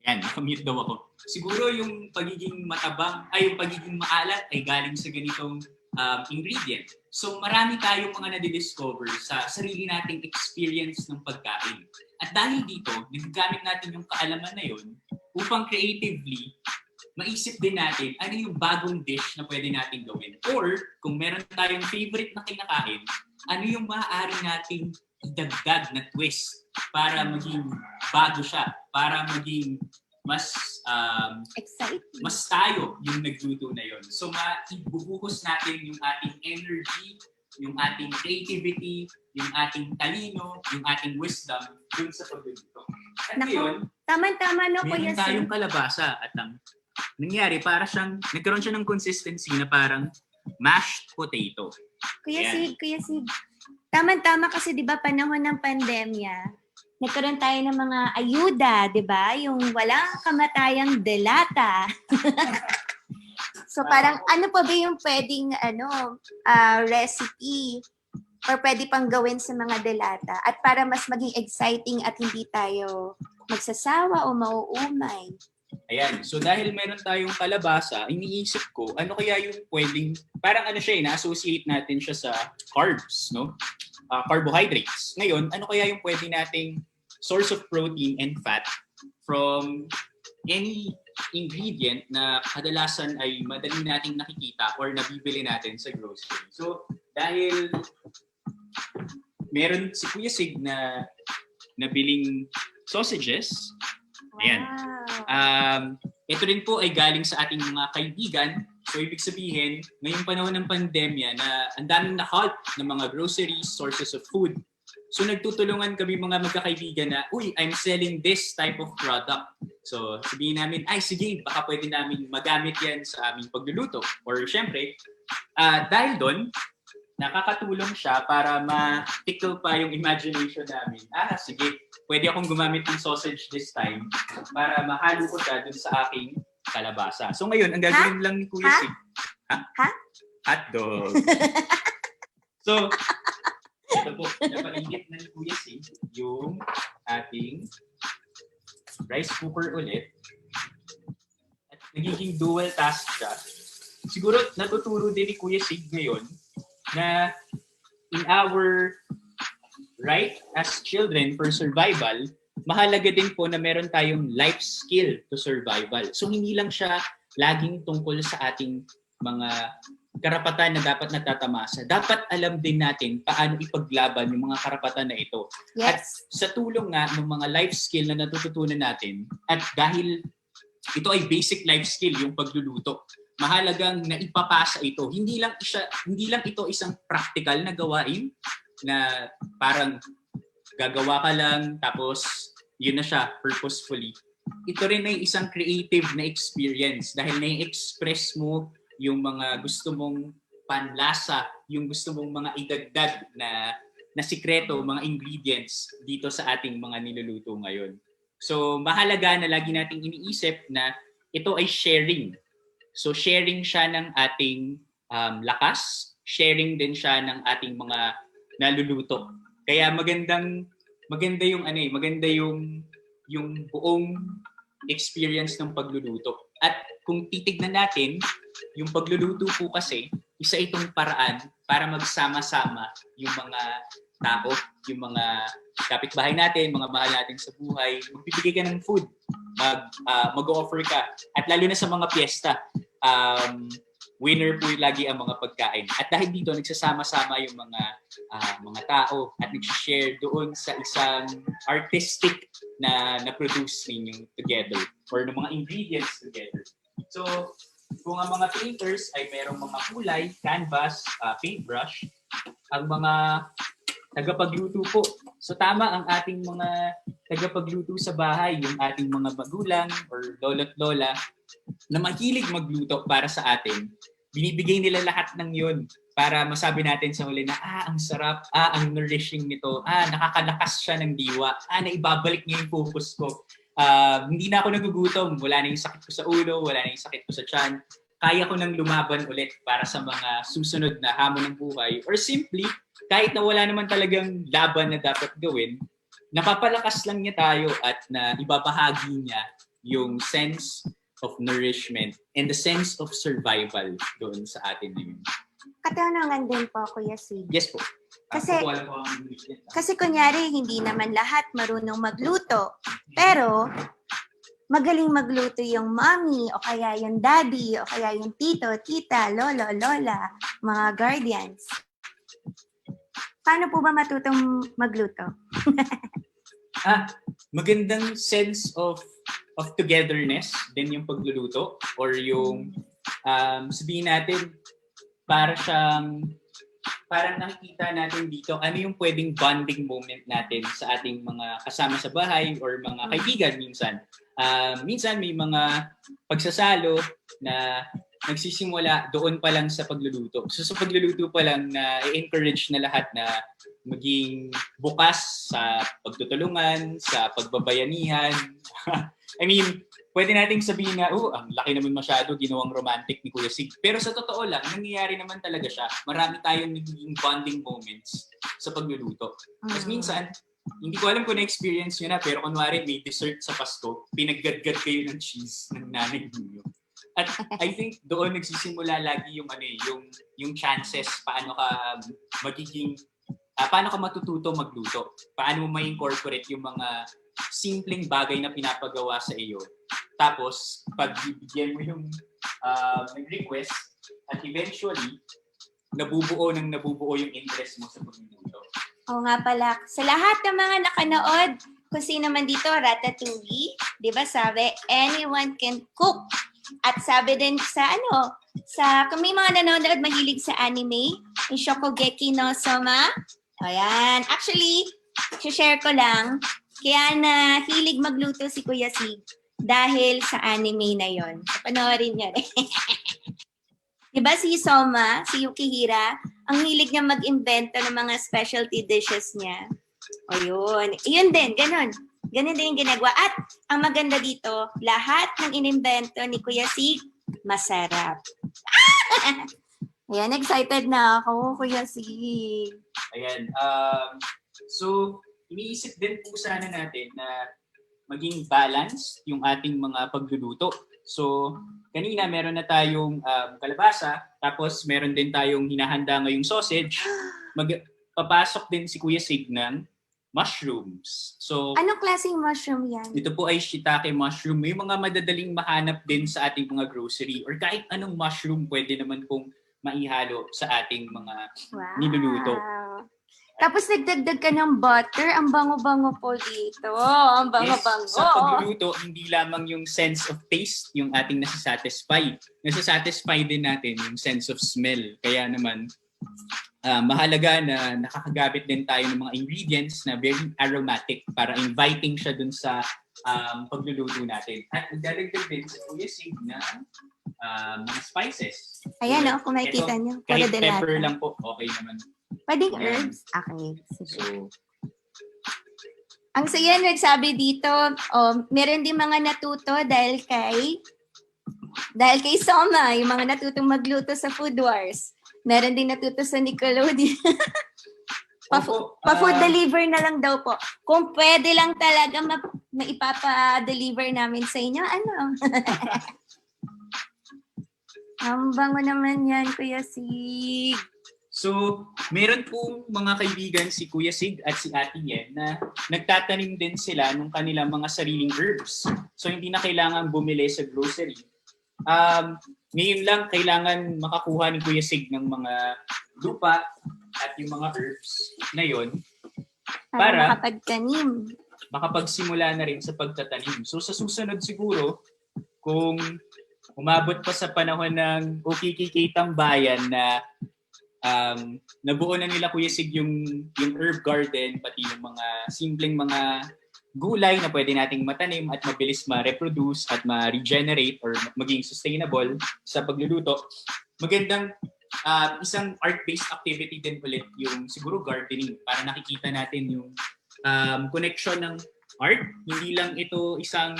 yan, nakamute daw ako. Siguro yung pagiging matabang, yung pagiging maalat ay galing sa ganitong ingredient. So marami tayong mga nadidiscover sa sarili nating experience ng pagkain. At dahil dito, nagagamit natin yung kaalaman na yun upang creatively maisip din natin ano yung bagong dish na pwede natin gawin. Or kung meron tayong favorite na kinakain, ano yung maaari nating idagdag na twist para maging bago siya, para maging mas Exciting. mas tayo yung nagluto na yon. So maibubuhos natin yung ating energy, yung ating creativity, yung ating talino, yung ating wisdom dun sa pagluluto. At ngayon, Tama-tama no, Kuya meron tayong kalabasa at ang nangyari nagkaroon siya ng consistency na parang mashed potato. Kuya Sig. Tama-tama kasi 'di ba panahon ng pandemya, nagkaroon tayo ng mga ayuda, 'di ba? Yung walang kamatayang delata. So parang ano pa ba yung pwedeng recipe or pwede pang gawin sa mga delata at para mas maging exciting at hindi tayo magsasawa o mauumay. Ayan. So dahil meron tayong kalabasa, iniisip ko, ano kaya yung pwedeng, parang na-associate natin siya sa carbs, no? Carbohydrates. Ngayon, ano kaya yung pwede nating source of protein and fat from any ingredient na kadalasan ay madali nating nakikita or nabibili natin sa grocery. So, dahil meron si Kuya Sig na nabiling sausages. Ayan. Wow. Ito rin po ay galing sa ating mga kaibigan. So, ibig sabihin, ngayong panahon ng pandemya na ang daming na-halt ng mga groceries, sources of food. So, nagtutulungan kami mga magkakaibigan na, uy, I'm selling this type of product. So, sabihin namin, ay sige, baka pwede namin magamit yan sa aming pagluluto. Or syempre, dahil doon, nakakatulong siya para ma-tickle pa yung imagination namin. Sige, pwede akong gumamit ng sausage this time para mahalo ko siya dun sa aking kalabasa. So ngayon, ang gagawin lang ni Kuya Sig. Ha? Hotdog. So, ito po, napainit na ni Kuya Sig yung ating rice cooker ulit. At nagiging dual task siya. Siguro natuturo din ni Kuya Sig ngayon na in our right as children for survival, mahalaga din po na meron tayong life skill to survival. So hindi lang siya laging tungkol sa ating mga karapatan na dapat natatamasa. Dapat alam din natin paano ipaglaban yung mga karapatan na ito. Yes. At sa tulong nga ng mga life skill na natututunan natin, at dahil ito ay basic life skill, yung pagluluto, mahalagang naipapasa ito. Hindi lang ito isang practical na gawain na parang gagawa ka lang tapos yun na siya purposefully. Ito rin ay isang creative na experience dahil na-express mo yung mga gusto mong panlasa, yung gusto mong mga idagdag na sikreto, mga ingredients dito sa ating mga niluluto ngayon. So mahalaga na lagi nating iniisip na ito ay sharing. So sharing siya ng ating lakas, sharing din siya ng ating mga naluluto. Kaya maganda yung buong experience ng pagluluto. At kung titignan natin, yung pagluluto po kasi, isa itong paraan para magsama-sama yung mga tao, yung mga kapitbahay natin, mga mahal natin sa buhay. Magbibigay ka ng food, mag-offer ka. At lalo na sa mga piyesta, winner po lagi ang mga pagkain. At dahil dito, nagsasama-sama yung mga tao at nag-share doon sa isang artistic na produce ninyo together or ng mga ingredients together. So, Kung ang mga painters ay merong mga kulay, canvas, paintbrush, ang mga tagapagluto po. So tama ang ating mga tagapagluto sa bahay, yung ating mga magulang or lolo't lola na mahilig magluto para sa atin. Binibigay nila lahat ng yun para masabi natin sa huli na ang sarap, ang nourishing nito, nakakalakas siya ng diwa, naibabalik niya yung focus ko. Hindi na ako nagugutom, wala na yung sakit ko sa ulo, wala na yung sakit ko sa tiyan. Kaya ko nang lumaban ulit para sa mga susunod na hamon ng buhay. Or simply, kahit na wala naman talagang laban na dapat gawin, napapalakas lang niya tayo at na ibabahagi niya yung sense of nourishment and the sense of survival doon sa atin na yun. Katanungan din po, Kuya Sig. Yes po. Kasi- Kasi kunyari, hindi naman lahat marunong magluto. Pero, magaling magluto yung mommy, o kaya yung daddy, o kaya yung tito, tita, lolo, lola, mga guardians. Paano po ba matutong magluto? Magandang sense of togetherness din yung pagluluto or yung sabihin natin parang nakikita natin dito ano yung pwedeng bonding moment natin sa ating mga kasama sa bahay or mga kaibigan minsan. Minsan may mga pagsasalo na nagsisimula doon pa lang sa pagluluto. So sa pagluluto pa lang na i-encourage na lahat na maging bukas sa pagtutulungan, sa pagbabayanihan. I mean, pwede nating sabihin na, ang laki naman masyado, ginawang romantic ni Kuya Sig. Pero sa totoo lang, nangyayari naman talaga siya. Marami tayong naging bonding moments sa pagluluto. Kasi minsan, hindi ko alam kung na-experience nyo na, pero kunwari may dessert sa Pasko, pinaggadgad kayo ng cheese ng nanay niyo. At I think doon nagsisimula lagi yung chances paano ka matututo magluto. Paano mo ma-incorporate yung mga simpleng bagay na pinapagawa sa iyo. Tapos, pag bibigyan mo yung request at eventually, nabubuo yung interest mo sa pagluluto. Oo nga pala. Sa lahat ng mga nakanood, kung sino man dito, Ratatouille, di ba sabi, anyone can cook. At sabi din kung may mga nanonood mahilig sa anime, yung Shokugeki no Soma. Ayan. Actually, share ko lang, kaya hilig magluto si Kuya Sig dahil sa anime na yon. So, panoorin niyo. Diba si Soma, si Yukihira, ang hilig niya mag-invento ng mga specialty dishes niya. O yun. Yun din, ganun. Ganun din yung ginagawa. At ang maganda dito, lahat ng inimbento ni Kuya Sig, masarap. Ayan, excited na ako, Kuya Sig. Ayan. So, iniisip din po sana natin na maging balance yung ating mga pagluluto. So, kanina meron na tayong kalabasa, tapos meron din tayong hinahanda ngayong sausage. Papasok din si Kuya Sig ng mushrooms. So, Anong klaseng mushroom yan? ito po ay shiitake mushroom. May mga madadaling mahanap din sa ating mga grocery or kahit anong mushroom pwede naman pong maihalo sa ating mga niluluto. Tapos nagdagdag ka ng butter. Ang bango-bango po dito. Ang bango-bango. Yes, sa pagluluto, hindi lamang yung sense of taste yung ating nasisatisfy. Nasisatisfy din natin yung sense of smell. Kaya naman, mahalaga na nakakagamit din tayo ng mga ingredients na very aromatic para inviting siya dun sa pagluluto natin. At nagdadagdag din sa Kuya Sig na mga spices. Ayan kung makikita nyo. Kahit pepper lang po, okay naman. Pwedeng herbs? Okay. Sige. Ang saya nagsabi dito, meron din mga natuto dahil kay Soma, yung mga natutong magluto sa Food Wars. Meron din natuto sa Nickelodeon. Pa-food deliver na lang daw po. Kung pwede lang talaga maipapa-deliver namin sa inyo, Ang bango naman yan, Kuya Sig. So, meron pong mga kaibigan si Kuya Sig at si Ate Yen na nagtatanim din sila ng kanilang mga sariling herbs. So, hindi na kailangan bumili sa grocery. Ngayon lang, kailangan makakuha ni Kuya Sig ng mga lupa at yung mga herbs na yon para makapagsimula na rin sa pagtatanim. So, sa susunod siguro, kung umabot pa sa panahon ng Okkk tambayan na nabuo na nila Kuya Sig yung herb garden, pati yung mga simpleng mga gulay na pwede nating matanim at mabilis ma-reproduce at ma-regenerate or maging sustainable sa pagluluto. Magandang isang art-based activity din ulit yung siguro gardening para nakikita natin yung connection ng art. Hindi lang ito isang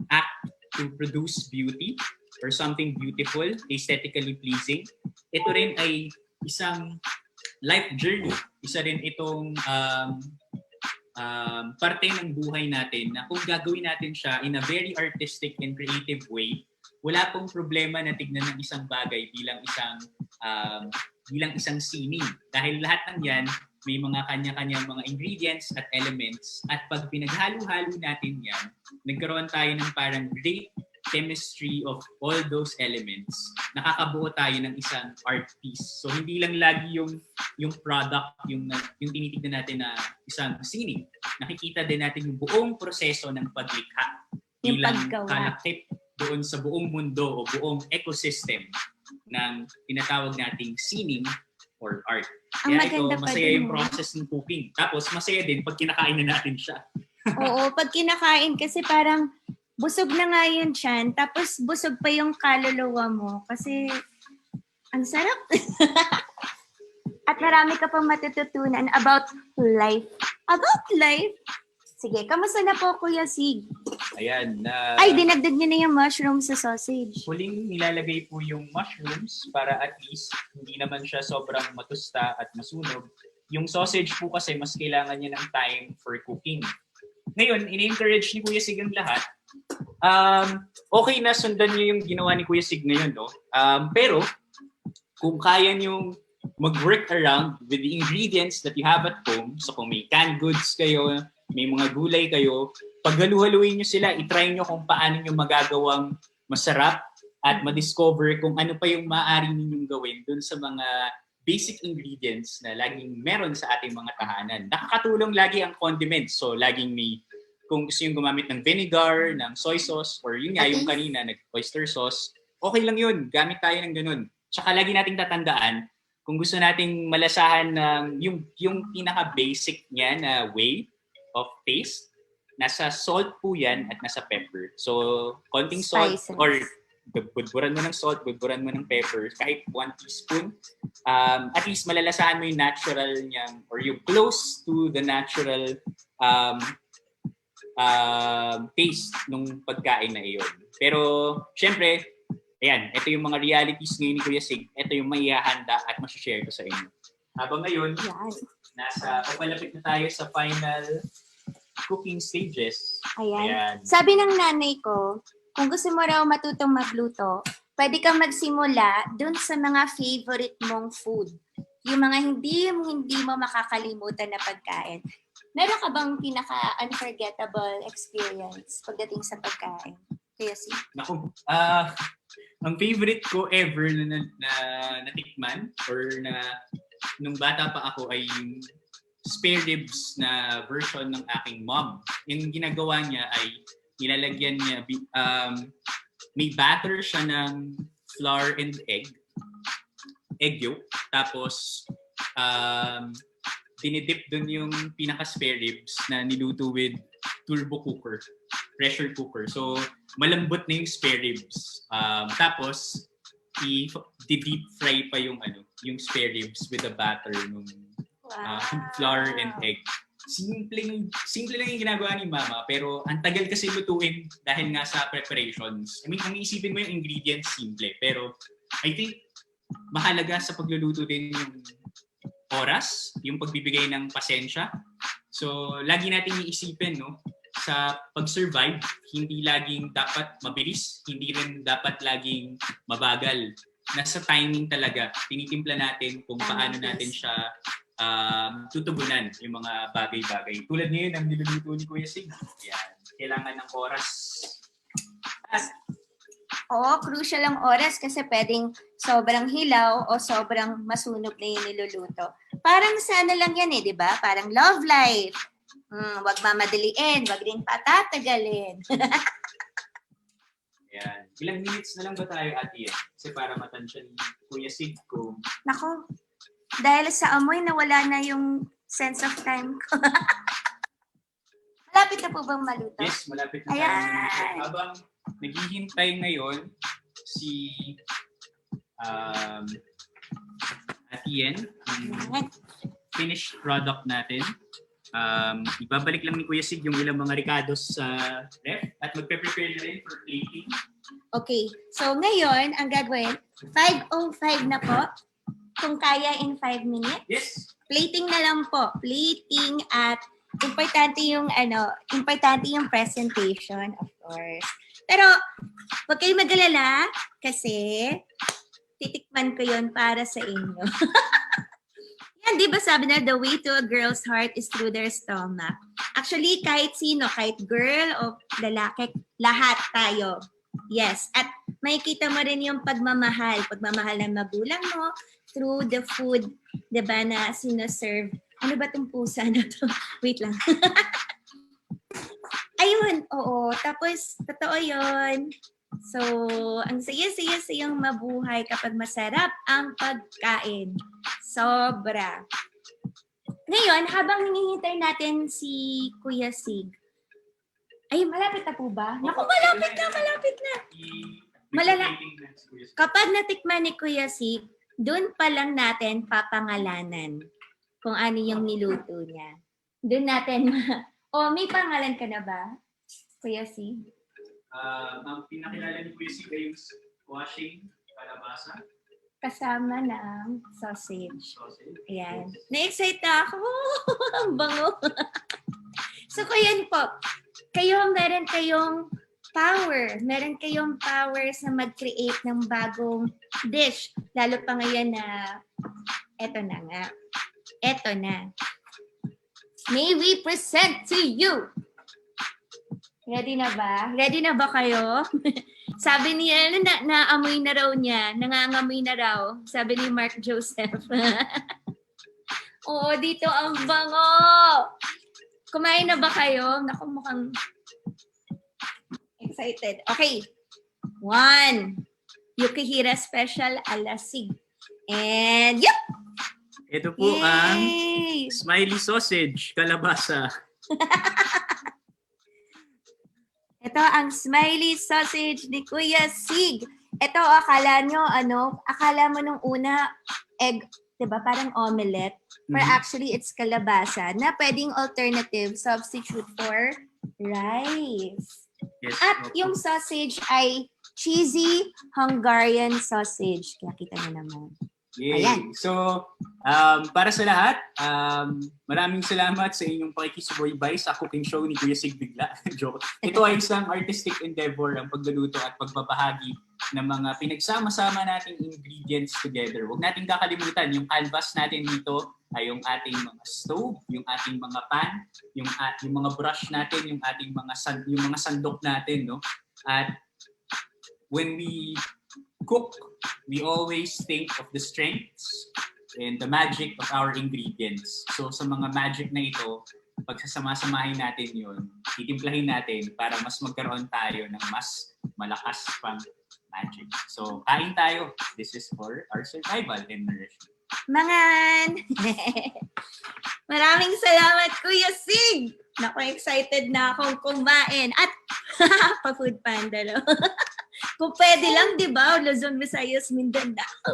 act to produce beauty or something beautiful, aesthetically pleasing. Ito rin ay isang life journey. Isa rin itong parte ng buhay natin na kung gagawin natin siya in a very artistic and creative way, wala pong problema na tignan ng isang bagay bilang isang sining. Dahil lahat ng yan, may mga kanya-kanyang mga ingredients at elements at pag pinaghalo-halo natin yan, nagkaroon tayo ng parang great chemistry of all those elements, nakakabuo tayo ng isang art piece. So hindi lang lagi yung product, yung tinitignan natin na isang sining. Nakikita din natin yung buong proseso ng paglikha. Bilang kalakip doon sa buong mundo o buong ecosystem ng tinatawag nating sining or art. Kaya ito, masaya yung process ng cooking. Tapos masaya din pag kinakain na natin siya. Oo, pag kinakain kasi parang busog na nga yun tiyan, tapos busog pa yung kaluluwa mo kasi ang sarap. At marami ka pang matututunan about life. About life? Sige, kamusta na po Kuya Sig? Ayan. Ay, dinagdag niyo na yung mushroom sa sausage. Huling nilalagay po yung mushrooms para at least hindi naman siya sobrang matusta at masunog. Yung sausage po kasi mas kailangan niya ng time for cooking. Ngayon, in-encourage ni Kuya Sig ang lahat. Okay na sundan niyo yung ginawa ni Kuya Sig ngayon, no? Pero, kung kaya niyo mag-work around with the ingredients that you have at home, so kung may canned goods kayo, may mga gulay kayo, paghalu-haluin niyo sila, itry niyo kung paano niyo magagawang masarap at ma-discover kung ano pa yung maaari ninyong gawin dun sa mga basic ingredients na laging meron sa ating mga tahanan. Nakakatulong lagi ang condiments. So, laging may, kung gusto yung gumamit ng vinegar, ng soy sauce, or yun nga, yung kanina, nag-oyster sauce, okay lang yun. Gamit tayo ng ganun. Tsaka lagi nating tatandaan, kung gusto nating malasahan ng yung pinaka-basic niya na way of taste, nasa salt po yan at nasa pepper. So, konting salt Spices. or budburan mo ng salt, budburan mo ng pepper, kahit 1 teaspoon. At least malalasahan mo yung natural niyang or yung close to the natural taste nung pagkain na iyon. Pero, syempre, ayan, ito yung mga realities ngayon ni Kuya Sig. Ito yung maihahanda at masashare ko sa inyo. Habang ngayon, papalapit na tayo sa final cooking stages. Ayan. Sabi ng nanay ko, kung gusto mo raw matutong magluto, pwede kang magsimula dun sa mga favorite mong food. Yung mga hindi mo makakalimutan na pagkain. Meron ka bang pinaka-unforgettable experience pagdating sa pagkain? Kaya si Naku, ang favorite ko ever na natikman or na nung bata pa ako ay yung spare ribs na version ng aking mom. Yung ginagawa niya ay nilalagyan niya, may batter siya ng flour and egg yolk. Tapos, dinidip dun yung pinaka-spare ribs na niluto with turbo cooker, pressure cooker. So, malambot na yung spare ribs. Tapos, i-deep fry pa yung spare ribs with the batter ng flour and egg. Simple lang yung ginagawa ni Mama, pero ang tagal kasi lutuin dahil nga sa preparations. I mean, kung iisipin mo yung ingredients, simple. Pero I think mahalaga sa pagluluto din yung oras, yung pagbibigay ng pasensya. So, lagi natin iisipin, no? Sa pag-survive, hindi laging dapat mabilis, hindi rin dapat laging mabagal. Nasa timing talaga. Tinitimpla natin kung paano natin siya tutugunan yung mga bagay-bagay. Tulad ngayon ang niluluto ni Kuya Sig. Yan. Kailangan ng oras. Oo, crucial ang oras kasi pwedeng sobrang hilaw o sobrang masunog na yung niluluto. Parang sana lang yan di ba? Parang love life. Wag mamadaliin, wag rin patatagalin. Ayan. Ilang minutes na lang ba tayo, Ate Yen? Kasi para matansya ni Kuya Sig kung Nako, dahil sa amoy nawala na yung sense of time ko. Malapit na po bang maluto? yes, malapit na tayo. Ayan. Habang naghihintay ngayon si Ate Yen, ang finished product natin. Ibabalik lang ni Kuya Sig yung ilang mga ricados sa ref at magpe-prepare na rin for plating. Okay, so ngayon, ang gagawin, 5:05 na po. Kung kaya in 5 minutes. Yes. Plating na lang po. Plating at importante yung presentation, of course. Pero, huwag kayong mag-alala kasi titikman ko yon para sa inyo. Yan, di ba sabi na, the way to a girl's heart is through their stomach. Actually, kahit sino, kahit girl o lalaki, lahat tayo. Yes, at makikita mo rin yung pagmamahal ng magulang mo through the food, di ba, na sinoserve. Ano ba itong pusa na to? Wait lang. Ayun, oo. Tapos, totoo yun. So, ang saya-saya sayang mabuhay kapag masarap ang pagkain. Sobra. Ngayon, habang hinihintay natin si Kuya Sig, ay, malapit na po ba? Naku, malapit na. Malala. Kapag natikman ni Kuya Sig, doon pa lang natin papangalanan kung ano yung niluto niya. Doon natin, may pangalan ka na ba, Kuya Sig? Ang pinakilala ni Kuya Sig ay yung washing kalabasa. Kasama ng sausage. Ayan. Na-excite na ako. Ang bango. So, kuyan po. Meron kayong power. Meron kayong power sa mag-create ng bagong dish. Lalo pa ngayon na, eto na nga. Eto na. May we present to you. Ready na ba? Ready na ba kayo? Sabi niya, naamoy na raw niya. Nangangamoy na raw. Sabi ni Mark Joseph. Oo, dito ang bango. Kumain na ba kayo? Naku, mukhang excited. Okay. 1. Yukihira Special Alasig. And, yep! Ito po ang smiley sausage kalabasa. Ito ang smiley sausage ni Kuya Sig. Ito, akala mo nung una, egg, diba, parang omelette. But actually, it's kalabasa na pwedeng alternative substitute for rice. Yes, At yung sausage ay cheesy Hungarian sausage. Kaya kita nyo naman. Yay. Ayan. So, para sa lahat, maraming salamat sa inyong pakikisubaybay sa cooking show ni Kuya Sig Bigla. Joke. Ito ay isang artistic endeavor, ang pagluluto at pagbabahagi ng mga pinagsama-sama nating ingredients together. Huwag nating kakalimutan, yung canvas natin dito ay yung ating mga stove, yung ating mga pan, yung mga brush natin, yung ating mga sandok natin, no? At when we cook, we always think of the strengths and the magic of our ingredients. So sa mga magic na ito, pagsasama-samahin natin yun, titimplahin natin para mas magkaroon tayo ng mas malakas pang magic. So kain tayo. This is for our survival and nourishment. Mangan! Maraming salamat, Kuya Sig! Naku, excited na akong kumain. At pa-food panda, no? Kung pwede lang, di ba? Luzon, Visayas, Mindanao.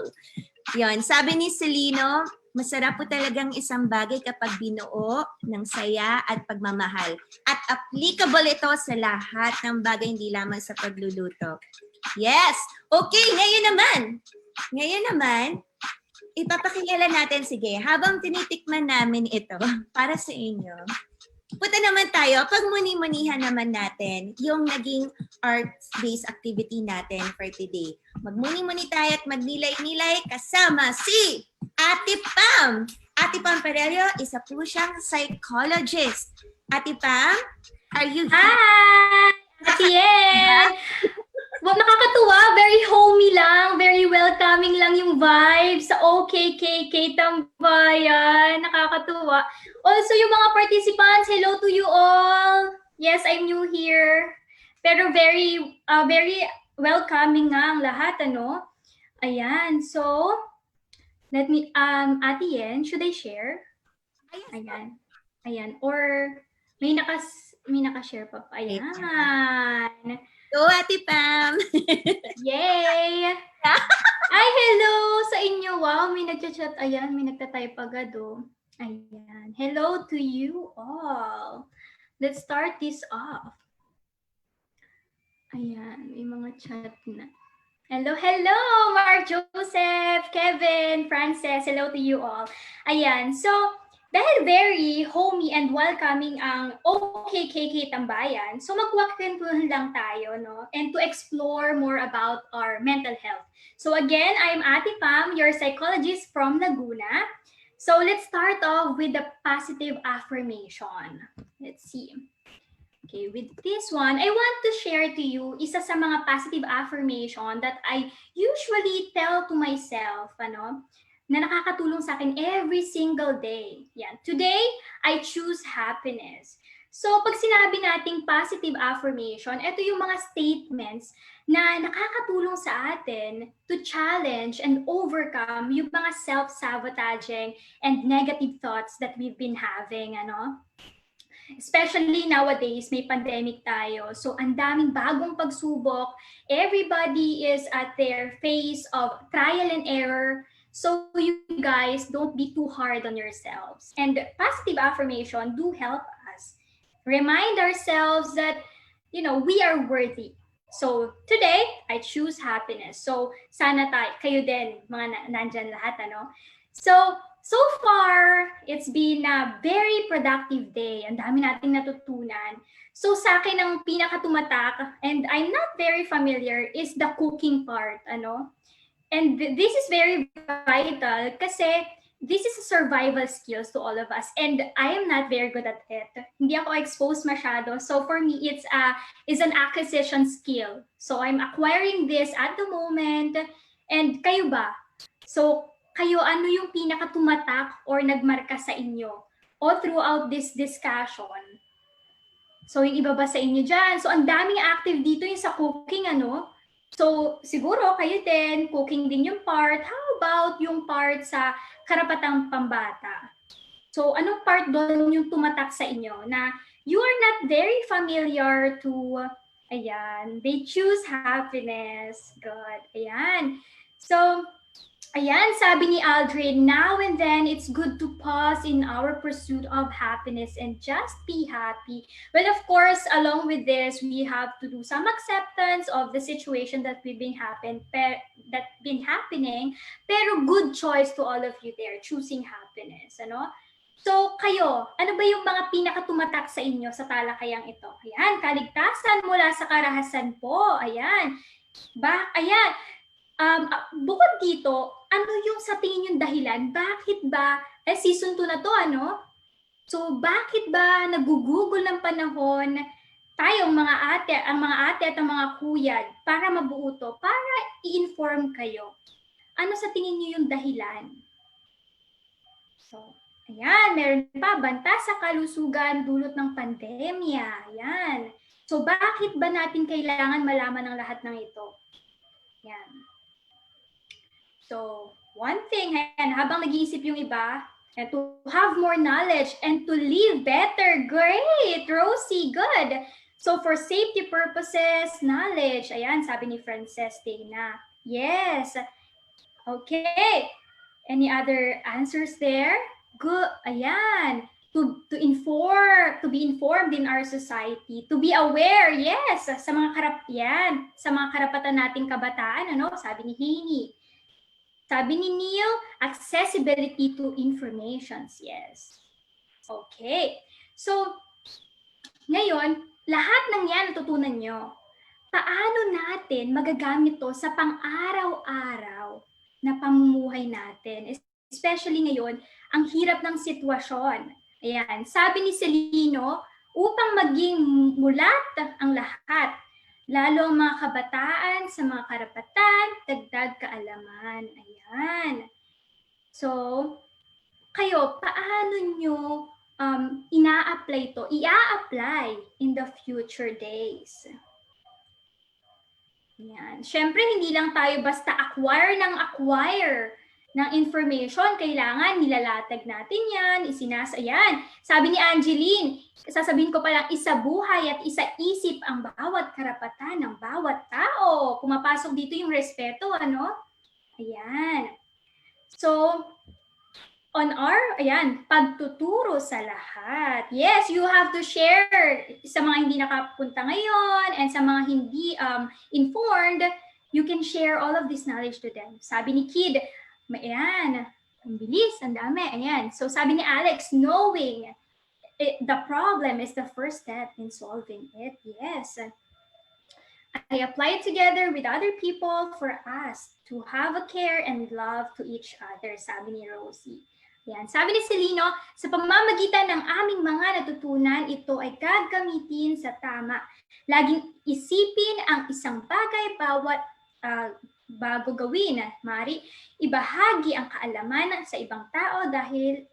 Yon, sabi ni Celino, masarap po talagang isang bagay kapag binuo ng saya at pagmamahal. At applicable ito sa lahat ng bagay, hindi lamang sa pagluluto. Yes! Okay, ngayon naman, ipapakilala natin, sige, habang tinitikman namin ito para sa inyo, punta naman tayo, pagmuni-munihan naman natin yung naging arts-based activity natin for today. Magmuni-muni tayo at magnilay-nilay kasama si Ate Pam. Ate Pam Perelio, isa po siyang psychologist. Ate Pam, are you here? Hi! Ate Yen! Well, nakakatuwa, very homey lang, very welcoming lang yung vibe sa OKK Tambayan. Nakakatuwa. Also, yung mga participants, hello to you all. Yes, I'm new here. Pero very welcoming nga ang lahat, ano? Ayan, so, let me, Ate Yen, should I share? Ayan. Ayan, or may nakashare pa pa. Ayan. Go, Ate Pam! Yay! Ay, hello sa inyo. Wow, may nagchat-chat. Ayan, may nagtatype agad, oh. Ayan. Hello to you all. Let's start this off. Ayan, may mga chat na. Hello, hello, Mark Joseph, Kevin, Frances, hello to you all. Ayan, so, dahil very homey and welcoming ang OKKK Tambayan, so magkwakwentuhan lang tayo, no? And to explore more about our mental health. So again, I'm Ate Pam, your psychologist from Laguna. So let's start off with the positive affirmation. Let's see. Okay, with this one, I want to share to you isa sa mga positive affirmation that I usually tell to myself, ano, na nakakatulong sa akin every single day. Yan. Today, I choose happiness. So, pag sinabi nating positive affirmation, ito yung mga statements na nakakatulong sa atin to challenge and overcome yung mga self-sabotaging and negative thoughts that we've been having, ano? Especially nowadays, may pandemic tayo. So, ang daming bagong pagsubok. Everybody is at their phase of trial and error. So, you guys, don't be too hard on yourselves. And positive affirmation do help us remind ourselves that, you know, we are worthy. So, today, I choose happiness. So, sana kayo din, mga nandyan lahat, ano? So far, it's been a very productive day. Ang dami nating natutunan. So sa akin, ang pinakatumatak, and I'm not very familiar, is the cooking part. Ano? And this is very vital kasi this is a survival skills to all of us. And I am not very good at it. Hindi ako exposed masyado. So for me, it's an acquisition skill. So I'm acquiring this at the moment. And kayo ba? So kayo, ano yung pinakatumatak or nagmarka sa inyo all throughout this discussion? So, yung iba ba sa inyo dyan? So, ang daming active dito yung sa cooking, ano? So, siguro kayo din, cooking din yung part. How about yung part sa karapatang pambata? So, anong part doon yung tumatak sa inyo na you are not very familiar to, ayan, they choose happiness. Good, ayan. So, ayan, sabi ni Aldrin, now and then, it's good to pause in our pursuit of happiness and just be happy. Well, of course, along with this, we have to do some acceptance of the situation that we've been happening, pero good choice to all of you there, choosing happiness, ano? So, kayo, ano ba yung mga pinakatumatak sa inyo sa talakayang ito? Ayan, kaligtasan mula sa karahasan po. Ayan. Ayan. Bukod dito, ano yung sa tingin yung dahilan? Bakit ba, season 2 na to, ano? So, bakit ba nagugugol ng panahon tayong mga ate, ang mga ate at ang mga kuya para mabuo to, para i-inform kayo? Ano sa tingin niyo yung dahilan? So, ayan, meron pa, banta sa kalusugan dulot ng pandemya. Ayan. So, bakit ba natin kailangan malaman ang lahat ng ito? Ayan. So, one thing, habang nag-iisip yung iba, and to have more knowledge and to live better. Great, Rosie, good. So, for safety purposes, knowledge. Ayan, sabi ni Frances Dana. Yes. Okay. Any other answers there? Good. Ayan. To be informed in our society, to be aware, yes, sa mga karapatan nating kabataan, ano? Sabi ni Haney. Sabi ni Neil, accessibility to informations. Yes. Okay. So, ngayon, lahat ng yan natutunan nyo. Paano natin magagamit to sa pang-araw-araw na pamumuhay natin? Especially ngayon, ang hirap ng sitwasyon. Ayan. Sabi ni Celino, upang maging mulat ang lahat, lalo ang mga kabataan sa mga karapatan, dagdag kaalaman. Ayan. So, kayo, paano nyo ina-apply to? I-a-apply in the future days. Ayan. Siyempre, hindi lang tayo basta acquire ng information. Kailangan nilalatag natin yan, Ayan. Sabi ni Angeline, sasabihin ko palang isa buhay at isa isip ang bawat karapatan ng bawat tao. Pumapasok dito yung respeto, ano? Ayan. So, pagtuturo sa lahat. Yes, you have to share sa mga hindi nakapunta ngayon and sa mga hindi informed, you can share all of this knowledge to them. Sabi ni Kid, ayan, ang bilis, ang dami, ayan. So sabi ni Alex, knowing the problem is the first step in solving it. Yes. I apply it together with other people for us to have a care and love to each other, sabi ni Rosie. Yan. Sabi ni Celino, sa pamamagitan ng aming mga natutunan, ito ay gagamitin sa tama. Laging isipin ang isang bagay bago gawin. Mari, ibahagi ang kaalaman sa ibang tao dahil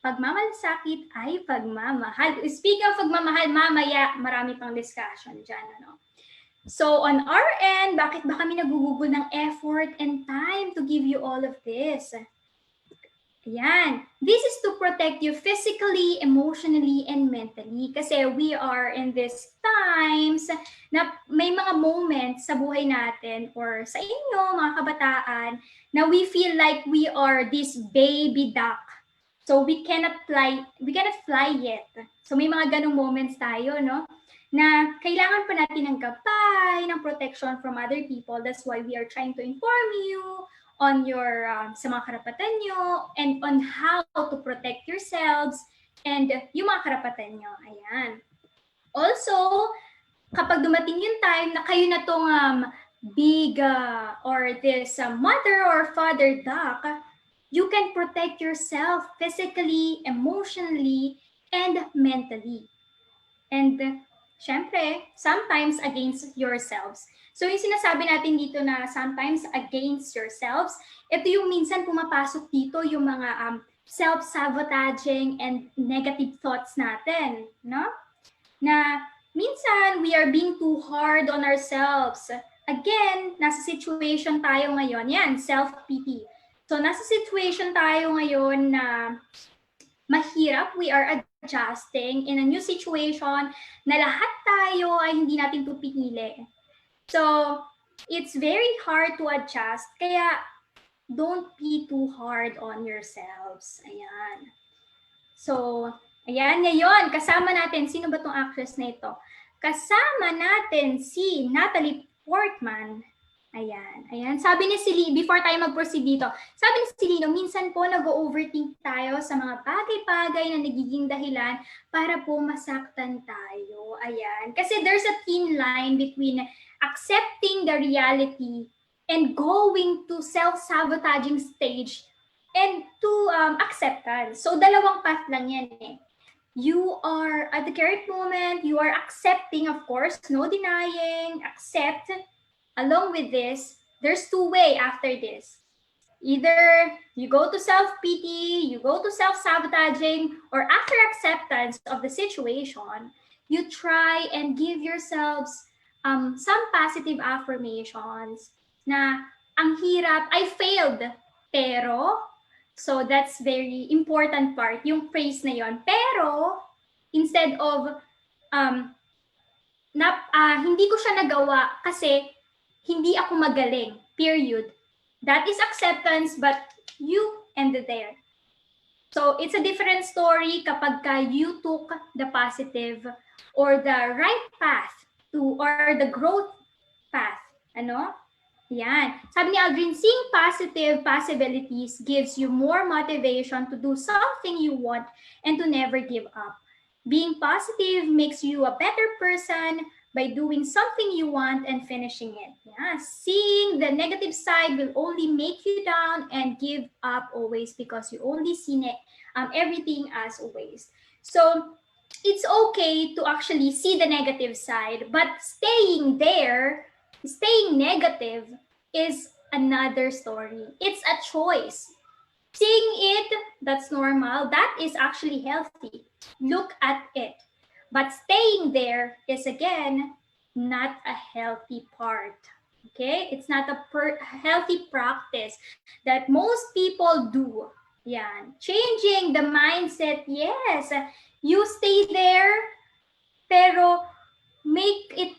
pagmamalasakit ay pagmamahal. Speaking of pagmamahal, mamaya marami pang discussion dyan. Ano? So on our end, bakit ba kami nagugugol ng effort and time to give you all of this? Ayan. This is to protect you physically, emotionally, and mentally. Kasi we are in these times na may mga moments sa buhay natin or sa inyo, mga kabataan, na we feel like we are this baby duck. So we cannot fly yet. So may mga ganong moments tayo, no? Na kailangan pa natin ng gabay, ng protection from other people. That's why we are trying to inform you on your sa mga karapatan nyo and on how to protect yourselves and yung mga karapatan nyo. Ayan. Also, kapag dumating yung time na kayo na tong big or this mother or father duck, you can protect yourself physically, emotionally, and mentally. And syempre, sometimes against yourselves. So yung sinasabi natin dito na sometimes against yourselves, ito yung minsan pumapasok dito yung mga self-sabotaging and negative thoughts natin, no? Na minsan we are being too hard on ourselves. Again, nasa situation tayo ngayon, yan, self-pity. So nasa situation tayo ngayon na mahirap, we are adjusting in a new situation na lahat tayo ay hindi natin pipili. So, it's very hard to adjust, kaya don't be too hard on yourselves. Ayan. So, ayan, ngayon, kasama natin, sino ba tong actress na ito? Kasama natin si Natalie Portman. Ayan. Sabi ni Celine, before tayo mag-proceed dito, sabi ni Celine, minsan po nag-overthink tayo sa mga bagay-bagay na nagiging dahilan para po masaktan tayo. Ayan. Kasi there's a thin line between accepting the reality and going to self-sabotaging stage and to acceptance. So, dalawang path lang yan eh. You are, at the current moment, you are accepting, of course, no denying, accept. Along with this, there's two ways after this. Either you go to self-pity, you go to self-sabotaging, or after acceptance of the situation, you try and give yourselves some positive affirmations na ang hirap, I failed, pero, so that's very important part, yung phrase na yon. Pero, instead of, hindi ko siya nagawa kasi hindi ako magaling, period. That is acceptance, but you ended there. So, it's a different story kapag you took the positive or the right path to, or the growth path. Ano? Yan. Sabi ni Aldrin, seeing positive possibilities gives you more motivation to do something you want and to never give up. Being positive makes you a better person by doing something you want and finishing it. Yeah. Seeing the negative side will only make you down and give up always because you only see everything as a waste. So it's okay to actually see the negative side, but staying there, staying negative is another story. It's a choice. Seeing it, that's normal. That is actually healthy. Look at it. But staying there is, again, not a healthy part. Okay? It's not a healthy practice that most people do. Yan. Changing the mindset, yes. You stay there, pero make it,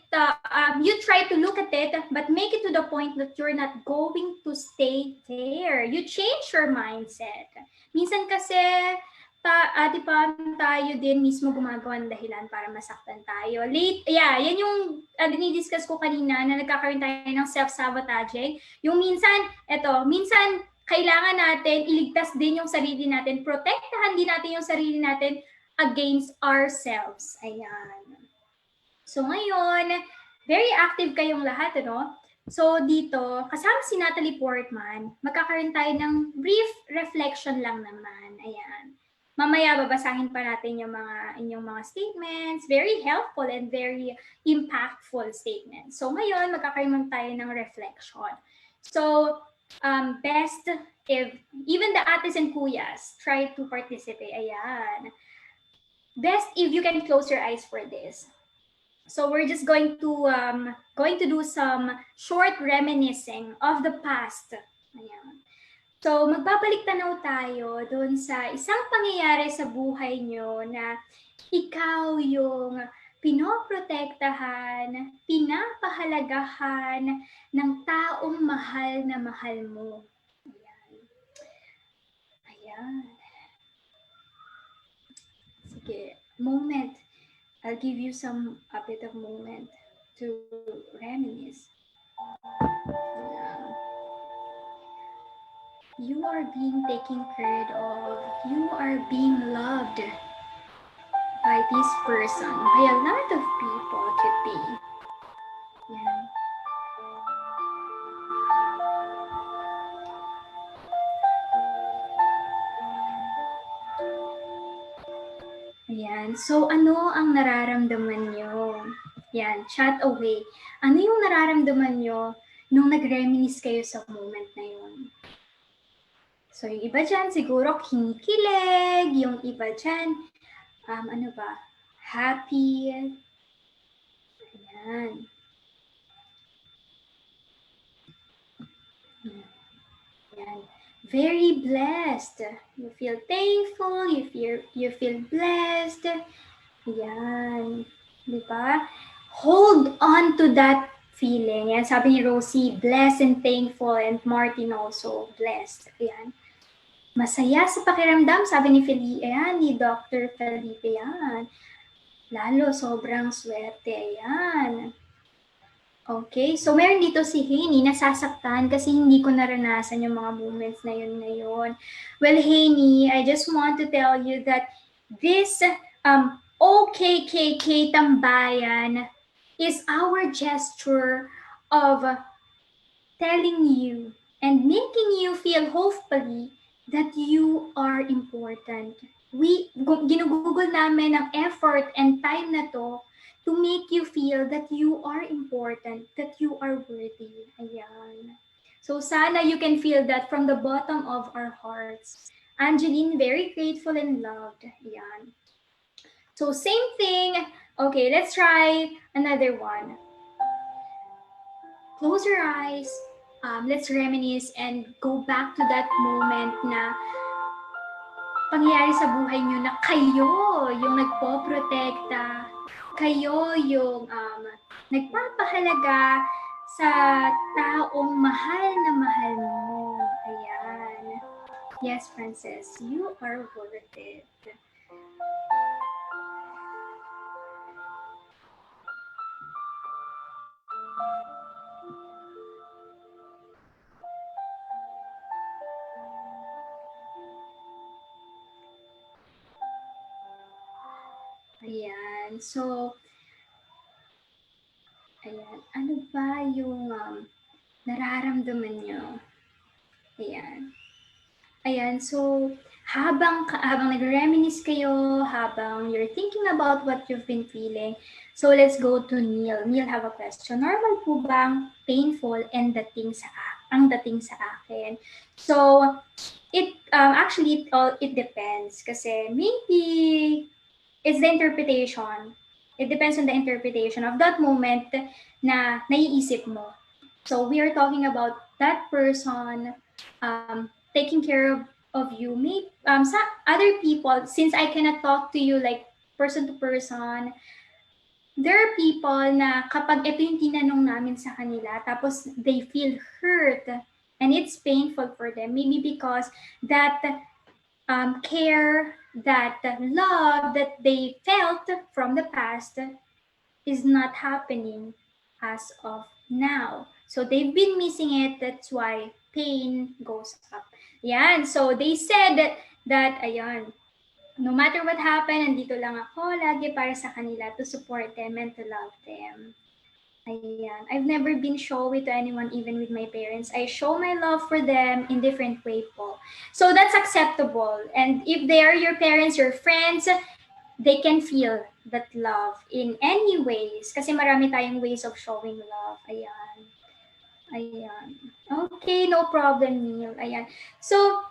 you try to look at it, but make it to the point that you're not going to stay there. You change your mindset. Minsan kasi, di ba, tayo din mismo gumagawa ng dahilan para masaktan tayo. Yan yung dinidiscuss ko kanina na nagkakaroon tayo ng self-sabotaging. Yung minsan, kailangan natin iligtas din yung sarili natin, protektahan din natin yung sarili natin against ourselves. Ayan. So ngayon, very active kayong lahat, ano? So dito, kasama si Natalie Portman, magkakaroon tayo ng brief reflection lang naman. Ayan. Mamaya babasahin pa natin yung inyong mga statements, very helpful and very impactful statements. So ngayon, magkakaroon tayo ng reflection. So, best if even the ates and kuyas try to participate. Ayan. Best if you can close your eyes for this. So we're just going to do some short reminiscing of the past. Ayan. So magbabalik tanaw tayo doon sa isang pangyayari sa buhay nyo na ikaw yung pinoprotektahan, pinapahalagahan ng taong mahal na mahal mo. Ayan. Ayan. Sige, moment. I'll give you a bit of moment to reminisce. You are being taken care of. You are being loved by this person, by a lot of people could be. Yeah. Ayan. So, ano ang nararamdaman nyo? Yan, chat away. Ano yung nararamdaman nyo nung nag-reminisce kayo sa moment na yun? So, yung iba dyan, siguro kinikilig. Yung iba dyan, happy. Ayan. Ayan. Very blessed. You feel thankful, you feel blessed. Yan. Di ba? Hold on to that feeling. Yan, sabi ni Rosie, blessed and thankful, and Martin also blessed. Yan. Masaya sa pakiramdam, sabi ni Felipe, yan, ni Dr. Felipe, yan. Lalo, sobrang swerte, yan. Okay, so meron dito si Haney, nasasaktan kasi hindi ko naranasan yung mga moments na yun ngayon. Well, Haney, I just want to tell you that this OKKK tambayan is our gesture of telling you and making you feel hopefully that you are important. Ginugugol namin ang effort and time na to make you feel that you are important, that you are worthy. Ayan. So sana you can feel that from the bottom of our hearts. Angeline, very grateful and loved. Ayan. So same thing. Okay, let's try another one. Close your eyes. Let's reminisce and go back to that moment na pangyayari sa buhay nyo na kayo yung nagpoprotekta, kayo yung nagpapahalaga sa taong mahal na mahal mo. Ayan. Yes, Frances, you are worth it. Ayan. So, ayan. Ano ba yung nararamdaman nyo? Ayan. Ayan. So, habang nag-reminisce kayo, habang you're thinking about what you've been feeling, so let's go to Neil. Neil, have a question. Normal po bang painful and dating sa akin? So, it actually it depends kasi maybe it's the interpretation. It depends on the interpretation of that moment na naiisip mo. So we are talking about that person taking care of you. Maybe some other people, since I cannot talk to you like person to person, there are people na kapag ito yung tinanong namin sa kanila, tapos they feel hurt and it's painful for them. Maybe because that care, that love that they felt from the past is not happening as of now. So they've been missing it. That's why pain goes up. Yan. So they said that ayan, no matter what happened, nandito lang ako lagi para sa kanila to support them and to love them. Ayan. I've never been showy to anyone, even with my parents. I show my love for them in different way po. So that's acceptable. And if they are your parents, your friends, they can feel that love in any ways. Kasi marami tayong ways of showing love. Ayan. Ayan. Okay, no problem, Neil. Ayan. So,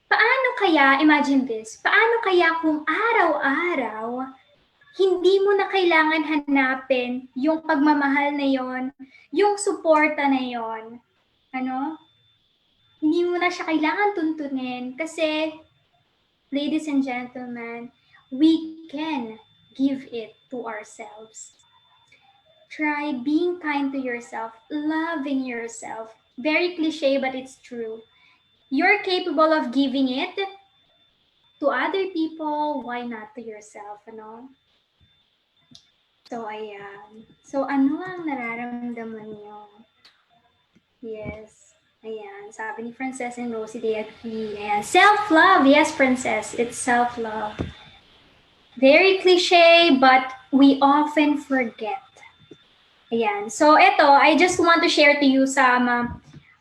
paano kaya, imagine this, paano kaya kung araw-araw, hindi mo na kailangan hanapin yung pagmamahal na yon, yung suporta na yon, ano? Hindi mo na siya kailangan tuntunin kasi, ladies and gentlemen, we can give it to ourselves. Try being kind to yourself, loving yourself. Very cliche, but it's true. You're capable of giving it to other people, why not to yourself, ano? So, ayan. So, ano ang nararamdaman niyo? Yes. Ayan. Sabi ni Frances and Rosie, they agree. Ayan. Self-love. Yes, Frances. It's self-love. Very cliche, but we often forget. Ayan. So, ito, I just want to share to you some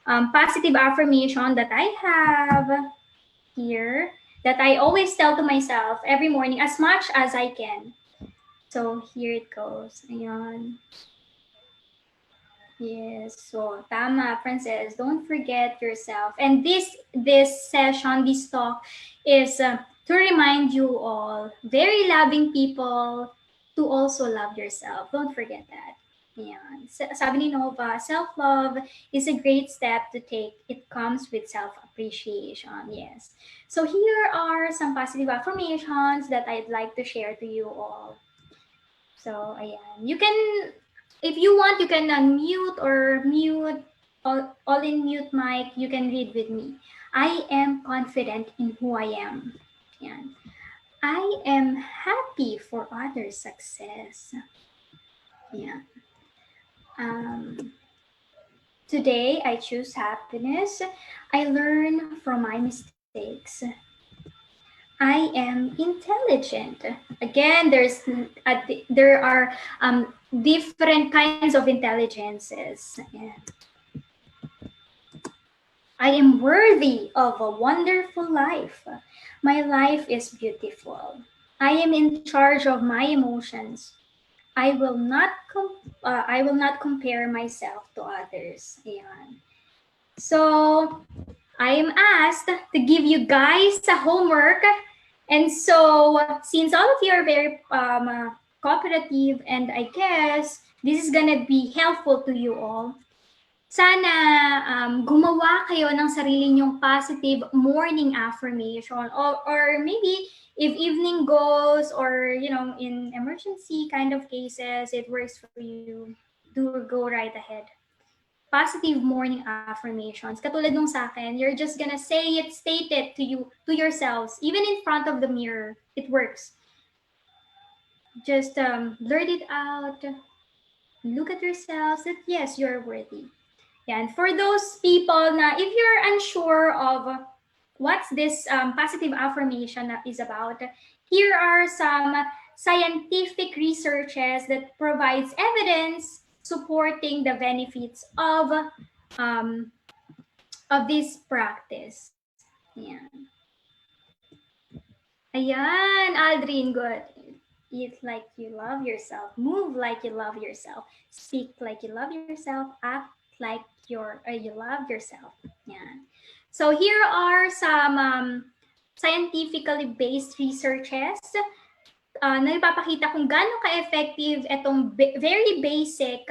positive affirmation that I have here that I always tell to myself every morning as much as I can. So, here it goes. Ayan. Yes. So, tama, Frances. Don't forget yourself. And this session, this talk is to remind you all, very loving people, to also love yourself. Don't forget that. Ayan. Sabi ni Nova, self-love is a great step to take. It comes with self-appreciation. Yes. So, here are some positive affirmations that I'd like to share to you all. So, ayan. You can, if you want, you can unmute or mute, all in mute mic, you can read with me. I am confident in who I am. Ayan. I am happy for others' success. Ayan. Today, I choose happiness. I learn from my mistakes. I am intelligent. Again, there are different kinds of intelligences. Yeah. I am worthy of a wonderful life. My life is beautiful. I am in charge of my emotions. I will not compare myself to others. Ayan. So, I am asked to give you guys a homework. And so, since all of you are very cooperative, and I guess this is gonna be helpful to you all, sana gumawa kayo ng sarili nyong positive morning affirmation. Or maybe if evening goes, or in emergency kind of cases, it works for you, go right ahead. Positive morning affirmations. Katulad nung sa akin, you're just gonna say it, state it to yourselves, even in front of the mirror. It works. Just blurt it out. Look at yourselves that yes, you're worthy. Yeah, and for those people na if you're unsure of what's this positive affirmation is about, here are some scientific researches that provides evidence supporting the benefits of this practice. Ayan. Ayan, Aldrin, good. Eat like you love yourself. Move like you love yourself. Speak like you love yourself. Act like you love yourself. Ayan. So here are some scientifically based researches na ipapakita kung gaano ka-effective itong very basic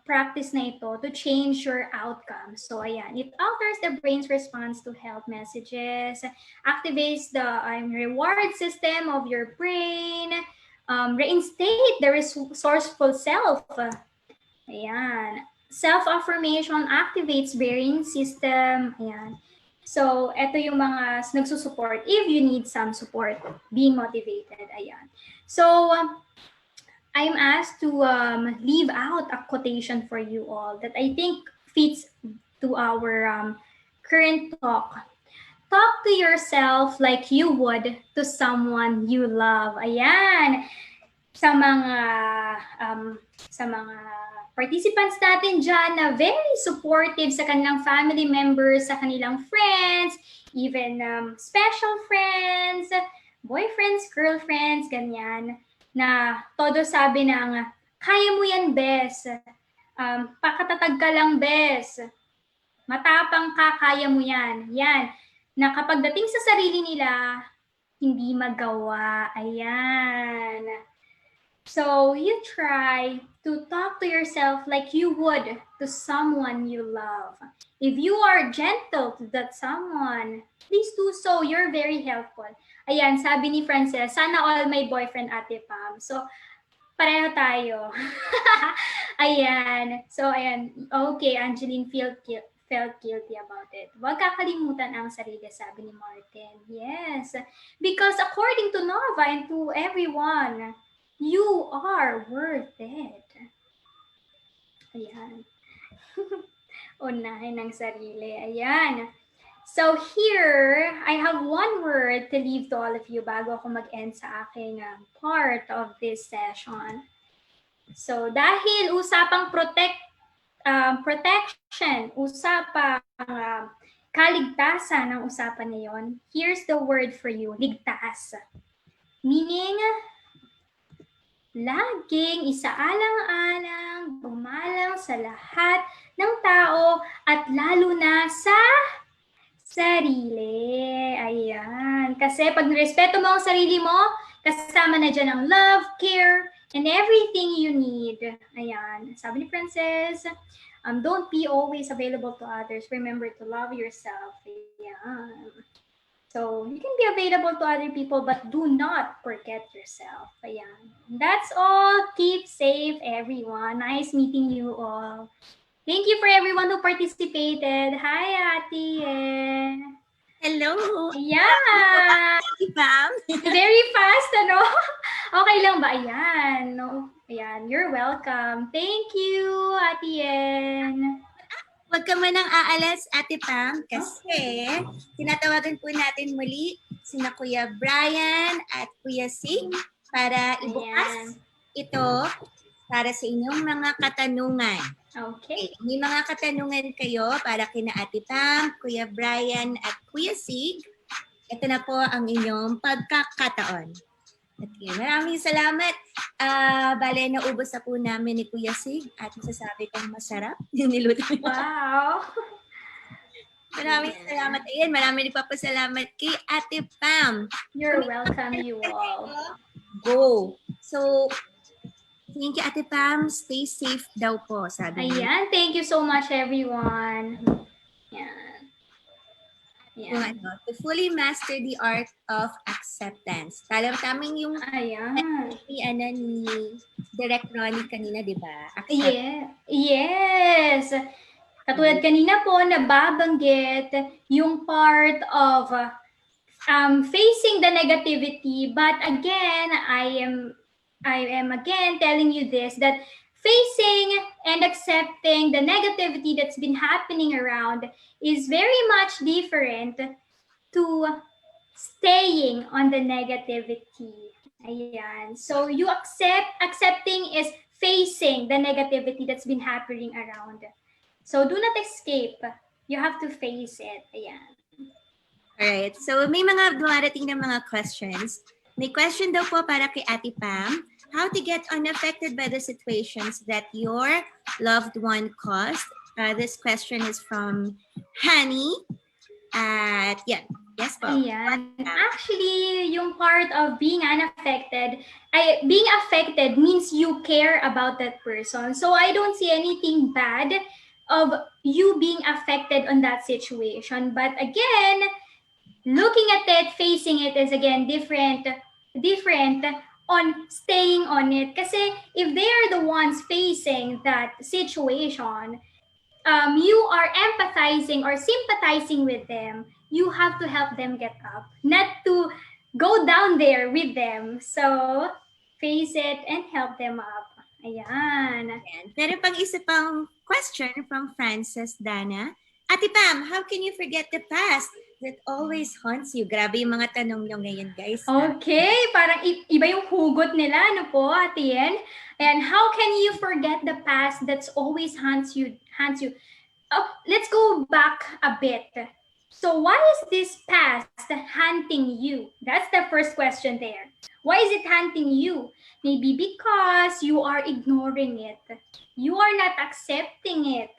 practice na ito to change your outcome. So ayan, it alters the brain's response to health messages, activates the reward system of your brain, reinstate the resourceful self. Ayan. Self-affirmation activates brain system. Ayan. So, ito yung mga nagsusupport if you need some support, being motivated. Ayan. So, I'm asked to leave out a quotation for you all that I think fits to our current talk. Talk to yourself like you would to someone you love. Ayan. Sa mga participants natin dyan na very supportive sa kanilang family members, sa kanilang friends, even special friends, boyfriends, girlfriends, ganyan, na todo sabi ng, kaya mo yan, bes. Pakatatag ka lang, bes. Matapang ka, kaya mo yan. Yan. Na kapag dating sa sarili nila, hindi magawa. Ayan. So you try to talk to yourself like you would to someone you love. If you are gentle to that someone, please do so. You're very helpful. Ayan, sabi ni Frances, sana all my boyfriend, Ate Pam. So, pareho tayo. Ayan. So, ayan. Okay, Angeline felt guilty about it. Huwag kakalimutan ang sarili, sabi ni Martin. Yes. Because according to Nova and to everyone, you are worth it. Ayan. Unahin ng sarili. Ayan. So here, I have one word to leave to all of you bago ako mag-end sa aking part of this session. So dahil usapang protection, usapang kaligtasan ang usapan na yon, here's the word for you, ligtas. Meaning, laging isaalang-alang, bumalang sa lahat ng tao at lalo na sa sarili. Ayan. Kasi pag nirespeto mo ang sarili mo, kasama na dyan ang love, care, and everything you need. Ayan. Sabi ni Frances, don't be always available to others. Remember to love yourself. Ayan. So, you can be available to other people, but do not forget yourself. Ayan. That's all. Keep safe, everyone. Nice meeting you all. Thank you for everyone who participated. Hi, Ate. Hello. Ayan. Pam. Very fast, ano? Okay lang ba? Ayan. No? Ayan. You're welcome. Thank you, Ate Yen. Huwag ka manang aalas, Ate Pam, kasi tinatawagan po natin muli sina Kuya Brian at Kuya Sig para ibukas ito para sa inyong mga katanungan. Okay. May mga katanungan kayo para kina Ate Pam, Kuya Brian at Kuya Sig. Ito na po ang inyong pagkakataon. Okay, maraming salamat. Bale, naubos na po namin ni Kuya Sig at masasabi kong masarap yung niluto niya. Wow. Maraming salamat. Ayan, maraming nagpapasalamat kay Ate Pam. You're welcome, you all. Go. So, thank you, Ate Pam. Stay safe daw po, sabi niya. Ayan, thank you so much, everyone. Yan. Yan. To fully master the art of acceptance. Tamang yung Ayan. ni Direct Ronnie kanina, di ba? Yeah. Yes. Katulad kanina po, nababanggit yung part of facing the negativity. But again, I am again telling you this, that facing and accepting the negativity that's been happening around is very much different to staying on the negativity. Ayan. So you accepting is facing the negativity that's been happening around. So do not escape. You have to face it. Ayan. Alright. So may mga dumarating na mga questions. May question daw po para kay Ate Pam. How to get unaffected by the situations that your loved one caused? This question is from Honey. Yes po. Ayan. Actually, yung part of being unaffected, being affected means you care about that person. So I don't see anything bad of you being affected on that situation. But again, looking at it, facing it is again different on staying on it. Kasi if they are the ones facing that situation, you are empathizing or sympathizing with them, you have to help them get up, not to go down there with them. So, face it and help them up. Ayan. Ayan. Pero pang isa pang question from Frances Dana. Ate Pam, how can you forget the past that always haunts you? Grabe yung mga tanong nyo ngayon, guys. Okay, parang iba yung hugot nila, ano po, Ate Yen? And how can you forget the past that's always haunts you? Let's go back a bit. So why is this past hunting you? That's the first question there. Why is it hunting you? Maybe because you are ignoring it. You are not accepting it.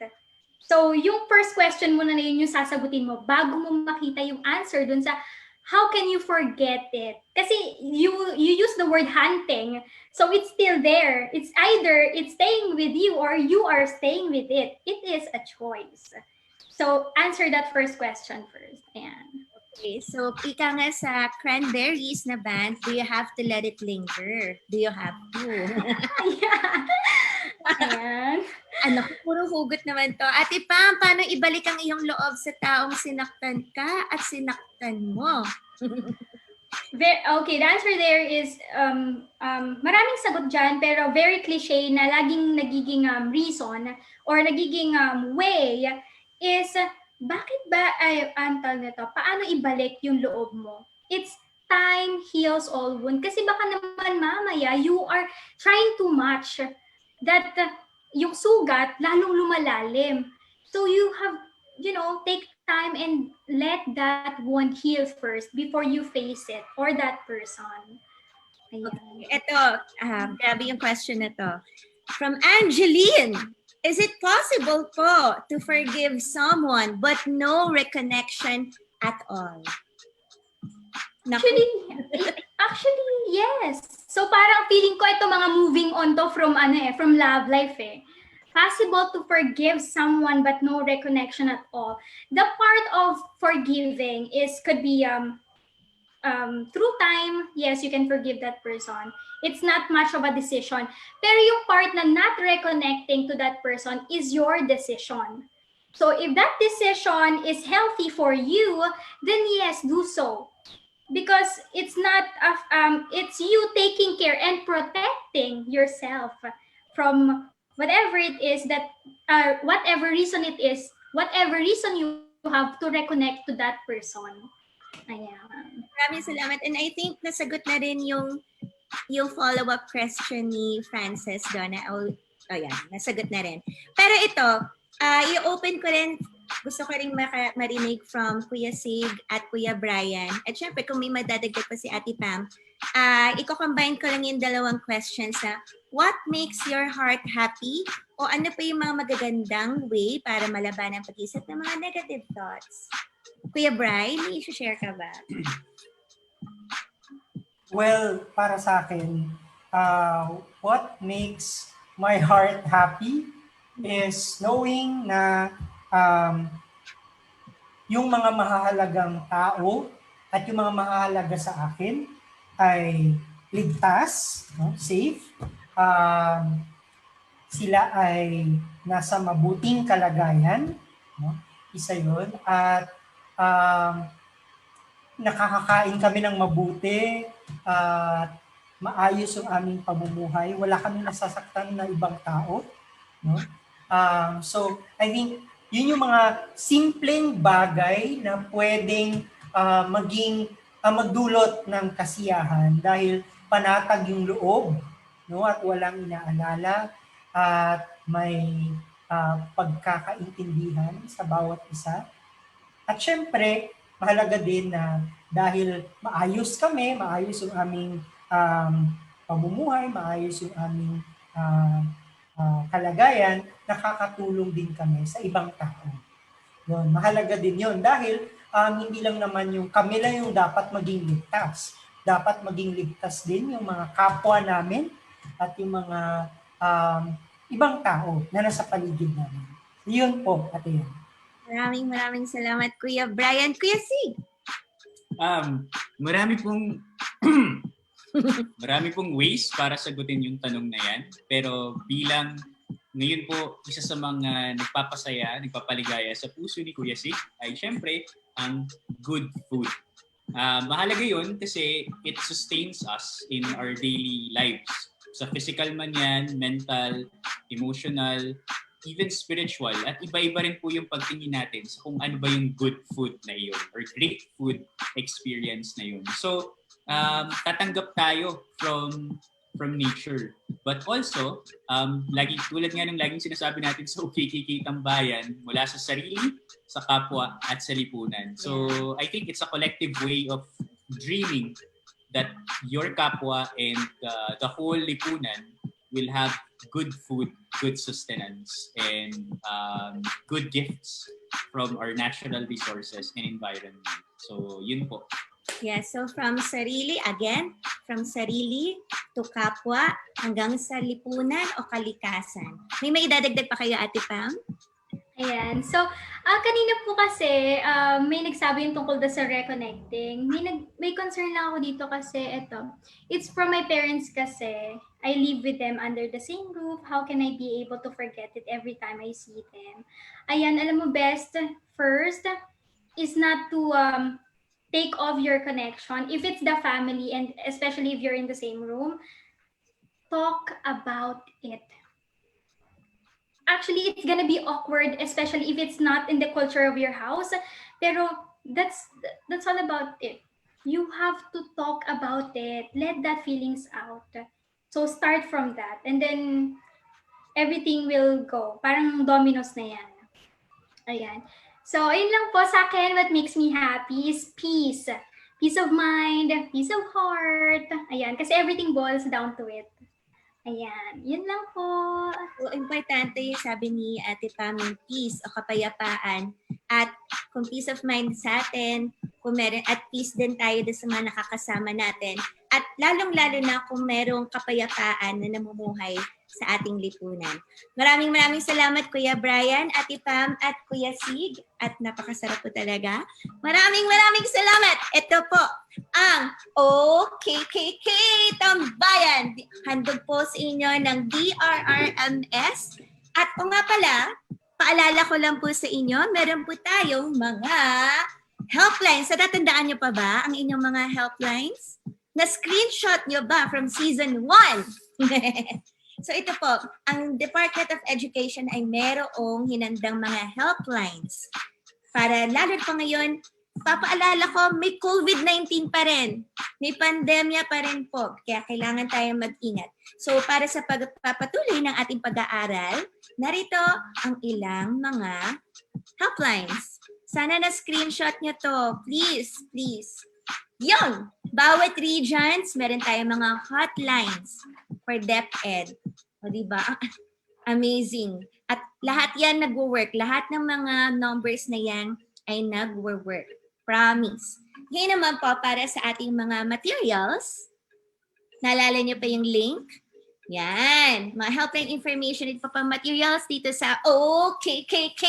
So yung first question mo na yun yung sasagutin mo bago mo makita yung answer dun sa how can you forget it? Kasi you use the word hunting, so it's still there. It's either it's staying with you or you are staying with it. It is a choice. So answer that first question first. Ayan. Okay, so ika nga sa Cranberries na band, do you have to let it linger? Do you have to? Yeah. Ayan. Ano, puro hugot naman to. Ate Pam, paano ibalik ang iyong loob sa taong sinaktan ka at sinaktan mo? Okay, the answer there is maraming sagot dyan, pero very cliche na laging nagiging reason or nagiging way is bakit ba antal nito? Paano ibalik yung loob mo? It's time heals all wound. Kasi baka naman mamaya you are trying too much that yung sugat lalong lumalalim. So you have, take time and let that wound heal first before you face it or that person. Ayan. Ito, grabe yung question na to. From Angeline, is it possible po to forgive someone but no reconnection at all? Actually, yes. So parang feeling ko ito mga moving on to from love life eh. Possible to forgive someone but no reconnection at all. The part of forgiving could be through time, yes, you can forgive that person. It's not much of a decision. Pero yung part na not reconnecting to that person is your decision. So if that decision is healthy for you, then yes, do so. Because it's not it's you taking care and protecting yourself from whatever it is that whatever reason you have to reconnect to that person. Ayan. Maraming salamat. And I think nasagot na rin yung follow-up question ni Frances Donna. Yan, nasagot na rin. Pero ito, i-open ko rin, gusto ko rin marinig from Kuya Sig at Kuya Brian. At syempre, kung may madadagdag pa si Ate Pam, i-combine ko lang yung dalawang questions na what makes your heart happy? O ano pa yung mga magagandang way para malaban ang pag-isip ng mga negative thoughts? Kuya Brian, may i-share ka ba? Well, para sa akin, what makes my heart happy is knowing na yung mga mahahalagang tao at yung mga mahahalaga sa akin ay ligtas, safe, sila ay nasa mabuting kalagayan, isa yun, at nakakakain kami ng mabuti at maayos yung aming pamumuhay. Wala kami nasasaktan na ibang tao. No? So, I think yun yung mga simpleng bagay na pwedeng magdulot ng kasiyahan dahil panatag yung loob, no? At walang inaalala at may pagkakaintindihan sa bawat isa. At syempre, mahalaga din na dahil maayos kami, maayos yung aming pamumuhay, maayos yung aming kalagayan, nakakatulong din kami sa ibang tao. Yun, mahalaga din yun dahil hindi lang naman yung kami lang yung dapat maging ligtas. Dapat maging ligtas din yung mga kapwa namin at yung mga ibang tao na nasa paligid namin. Yun po, Ate Yan. Maraming salamat, Kuya Brian. Kuya Sig, Marami pong marami pong ways para sagutin yung tanong na yan. Pero bilang ngayon po, isa sa mga nagpapasaya, nagpapaligaya sa puso ni Kuya Sig ay syempre ang good food. Mahalaga yun kasi it sustains us in our daily lives. Sa physical man yan, mental, emotional, even spiritual. At iba-iba rin po yung pagtingin natin sa kung ano ba yung good food na yun or great food experience na yun. So, tatanggap tayo from nature. But also, tulad nga ng laging sinasabi natin sa OKK Tambayan, mula sa sarili, sa kapwa, at sa lipunan. So, I think it's a collective way of dreaming that your kapwa and the whole lipunan will have good food, good sustenance, and good gifts from our natural resources and environment. So, yun po. yeah, so from sarili to kapwa hanggang sa lipunan o kalikasan. May idadagdag pa kayo, Ate Pam? Ayan. So, kanina po kasi may nagsabi yung tungkol sa reconnecting. May concern lang ako dito kasi it's from my parents kasi. I live with them under the same roof. How can I be able to forget it every time I see them? Ayan, alam mo, best first is not to take off your connection. If it's the family and especially if you're in the same room, talk about it. Actually, it's gonna be awkward, especially if it's not in the culture of your house. Pero that's all about it. You have to talk about it. Let that feelings out. So start from that, and then everything will go. Parang dominoes na yan. Ayan. So, ayun lang po sa akin. What makes me happy is peace. Peace of mind, peace of heart. Ayan. Kasi everything boils down to it. Ayan. Yun lang po. So, importante yung sabi ni Ate Pam, yung peace o kapayapaan. At kung peace of mind sa atin, kung meron, at peace din tayo sa mga nakakasama natin. At lalong-lalo na kung merong kapayapaan na namumuhay sa ating lipunan. Maraming salamat, Kuya Brian, Ate Pam, at Kuya Sig. At napakasarap po talaga. Maraming salamat. Ito po ang OKKK Tambayan. Handog po sa inyo ng DRRMS. At kung nga pala, paalala ko lang po sa inyo, meron po tayong mga helplines. Sa tatandaan nyo pa ba ang inyong mga helplines? Na-screenshot nyo ba from season 1? So ito po, ang Department of Education ay merong hinandang mga helplines. Para lalo pa ngayon, papaalala ko, may COVID-19 pa rin. May pandemya pa rin po. Kaya kailangan tayong mag-ingat. So para sa pagpapatuloy ng ating pag-aaral, narito ang ilang mga helplines. Sana na-screenshot nyo to. Please. Yun! Bawat regions, meron tayong mga hotlines for DepEd. O diba? Amazing. At lahat yan nagwo-work. Lahat ng mga numbers na yan ay nagwo-work. Promise. Ngayon naman po, para sa ating mga materials, naalala niyo pa yung link? Yan. Mga helpline information at pa materials dito sa OKKK.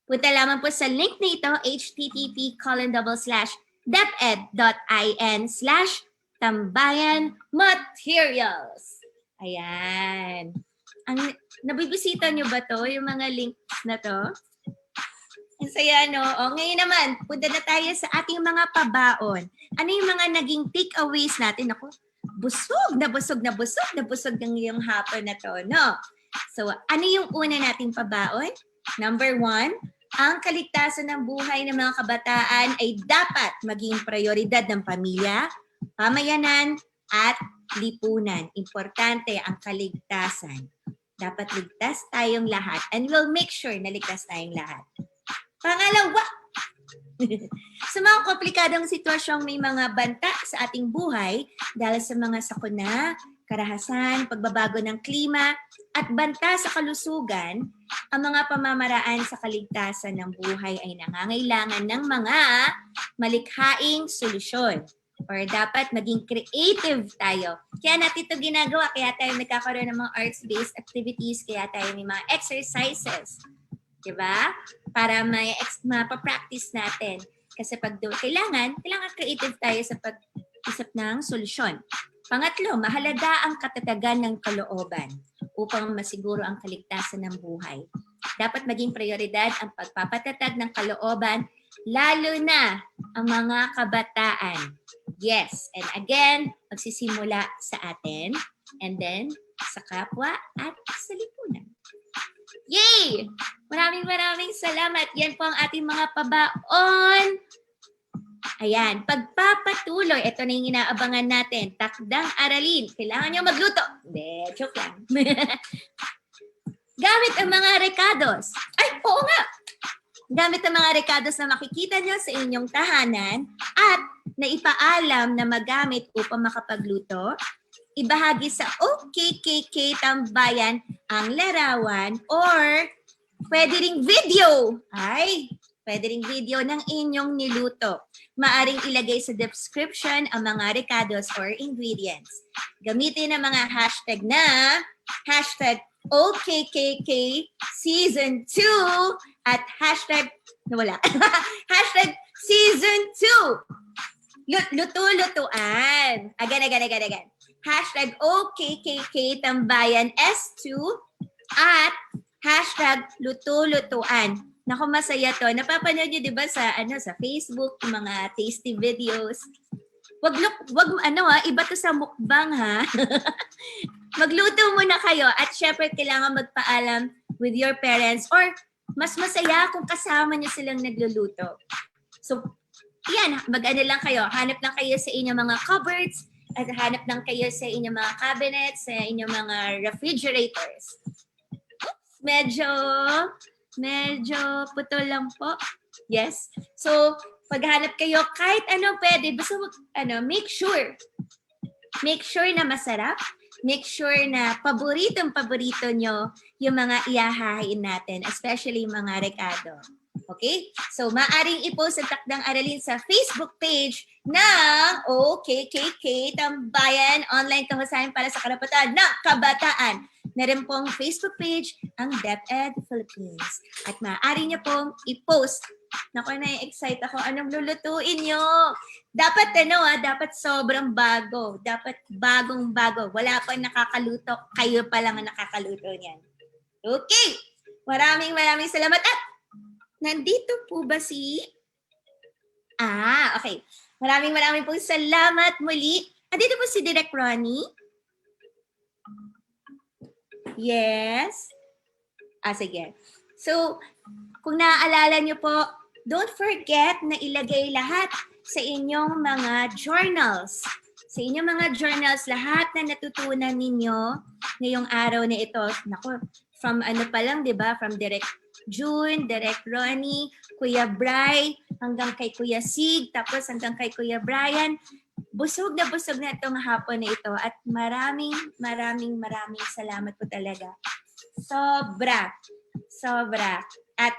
Punta lamang po sa link na ito, http://deped.in/tambayanmaterials. Ayan. Nabibisita nyo ba to, yung mga links na to? Ang saya, no? O, ngayon naman, punta na tayo sa ating mga pabaon. Ano yung mga naging takeaways natin? Ako, busog ng ngayong hapon na to, no? So, ano yung una nating pabaon? Number 1, ang kaligtasan ng buhay ng mga kabataan ay dapat maging prioridad ng pamilya, pamayanan, at lipunan. Importante ang kaligtasan. Dapat ligtas tayong lahat and we'll make sure na ligtas tayong lahat. Pangalawa, sa mga komplikadong sitwasyong may mga banta sa ating buhay dahil sa mga sakuna, karahasan, pagbabago ng klima, at banta sa kalusugan, ang mga pamamaraan sa kaligtasan ng buhay ay nangangailangan ng mga malikhaing solusyon. Or dapat maging creative tayo. Kaya natin ito ginagawa, kaya tayo nagkakaroon ng mga arts-based activities, kaya tayo may mga exercises. Diba? Para mapapractice natin. Kasi pag kailangan creative tayo sa pag-isip ng solusyon. Pangatlo, mahalaga ang katatagan ng kalooban upang masiguro ang kaligtasan ng buhay. Dapat maging prioridad ang pagpapatatag ng kalooban, lalo na ang mga kabataan. Yes, and again, magsisimula sa atin, and then sa kapwa at sa lipunan. Yay! Maraming salamat. Yan po ang ating mga pabaon. Ayan, pagpapatuloy, ito na yung inaabangan natin. Takdang aralin. Kailangan nyo magluto. Hindi, joke lang. Gamit ang mga rekados. Ay, oo nga. Gamit ang mga rekados na makikita nyo sa inyong tahanan at naipaalam na magamit upang makapagluto, ibahagi sa Okkk Tambayan ang larawan or pwede ring video. Ay, pwede ring video ng inyong niluto. Maaring ilagay sa description ang mga recados or ingredients. Gamitin ang mga hashtag na #OkkK Season 2 at hashtag Season 2. Luto-lutuan. Again. Hashtag Okkk Tambayan S2 at hashtag luto-lutuan. Naku, masaya to. Napapanood nyo, di ba, sa Facebook, yung mga tasty videos. Wag iba to sa mukbang, ha? Magluto muna kayo at syempre kailangan magpaalam with your parents or mas masaya kung kasama nyo silang nagluluto. So, yan, lang kayo. Hanap lang kayo sa inyong mga cupboards at hanap lang kayo sa inyong mga cabinets, sa inyong mga refrigerators. Oops, medyo putol lang po. Yes. So, paghanap kayo, kahit ano pwede, basta make sure na masarap, make sure na paborito nyo yung mga iyahain natin, especially yung mga rekado. Okay? So, maaring i-post ang Takdang Aralin sa Facebook page ng Okkk Tambayan, online kahusayan para sa karapatan ng kabataan. Meron pong Facebook page ang DepEd Philippines. At maaari niyo pong i-post. Naku, na-excite ako. Anong lulutuin niyo? Dapat dapat sobrang bago. Dapat bagong-bago. Wala pa nakakaluto. Kayo pa lang ang nakakaluto niyan. Okay. Maraming salamat. At nandito po ba si... okay. Maraming pong salamat muli. Nandito po si Direk Ronnie. Yes. Sige. So, kung naaalala nyo po, don't forget na ilagay lahat sa inyong mga journals. Sa inyong mga journals, lahat na natutunan ninyo ngayong araw na ito. Naku, from pa lang, di ba? From Direk June, Direk Ronnie, Kuya Bry, hanggang kay Kuya Sig, tapos hanggang kay Kuya Brian. Busog na itong hapon na ito at maraming salamat po talaga. Sobra. At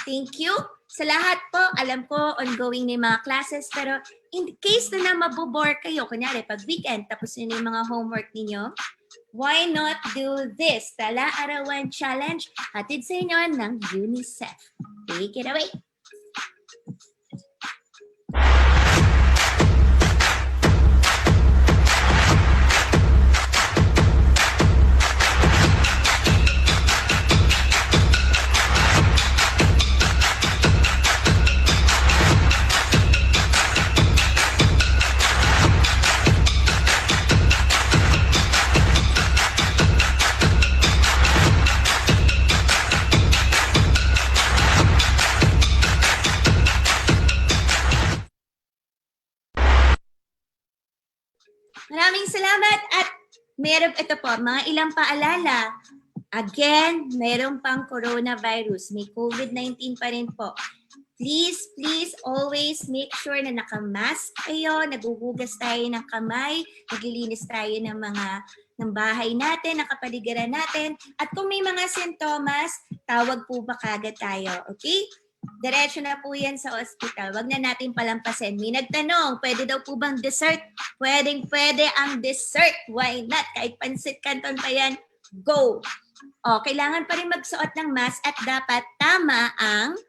thank you sa lahat po. Alam ko, ongoing na yung mga classes, pero in case na mabobore kayo, kunyari pag weekend, tapos yun yung mga homework ninyo, why not do this? Tala-arawan challenge, hatid sa inyo ng UNICEF. Take it away. Maraming salamat at meron ito po, mga ilang paalala. Again, meron pang coronavirus. May COVID-19 pa rin po. Please always make sure na nakamask kayo, naguhugas tayo ng kamay, naglilinis tayo ng mga ng bahay natin, ng kapaligiran natin. At kung may mga sintomas, tawag po ba kagad tayo, okay? Diretso na po yan sa ospital. Wag na natin palampasin. May nagtanong, pwede daw po bang dessert? Pwede ang dessert. Why not? Kahit pansit canton pa yan, go! O, kailangan pa rin magsuot ng mask at dapat tama ang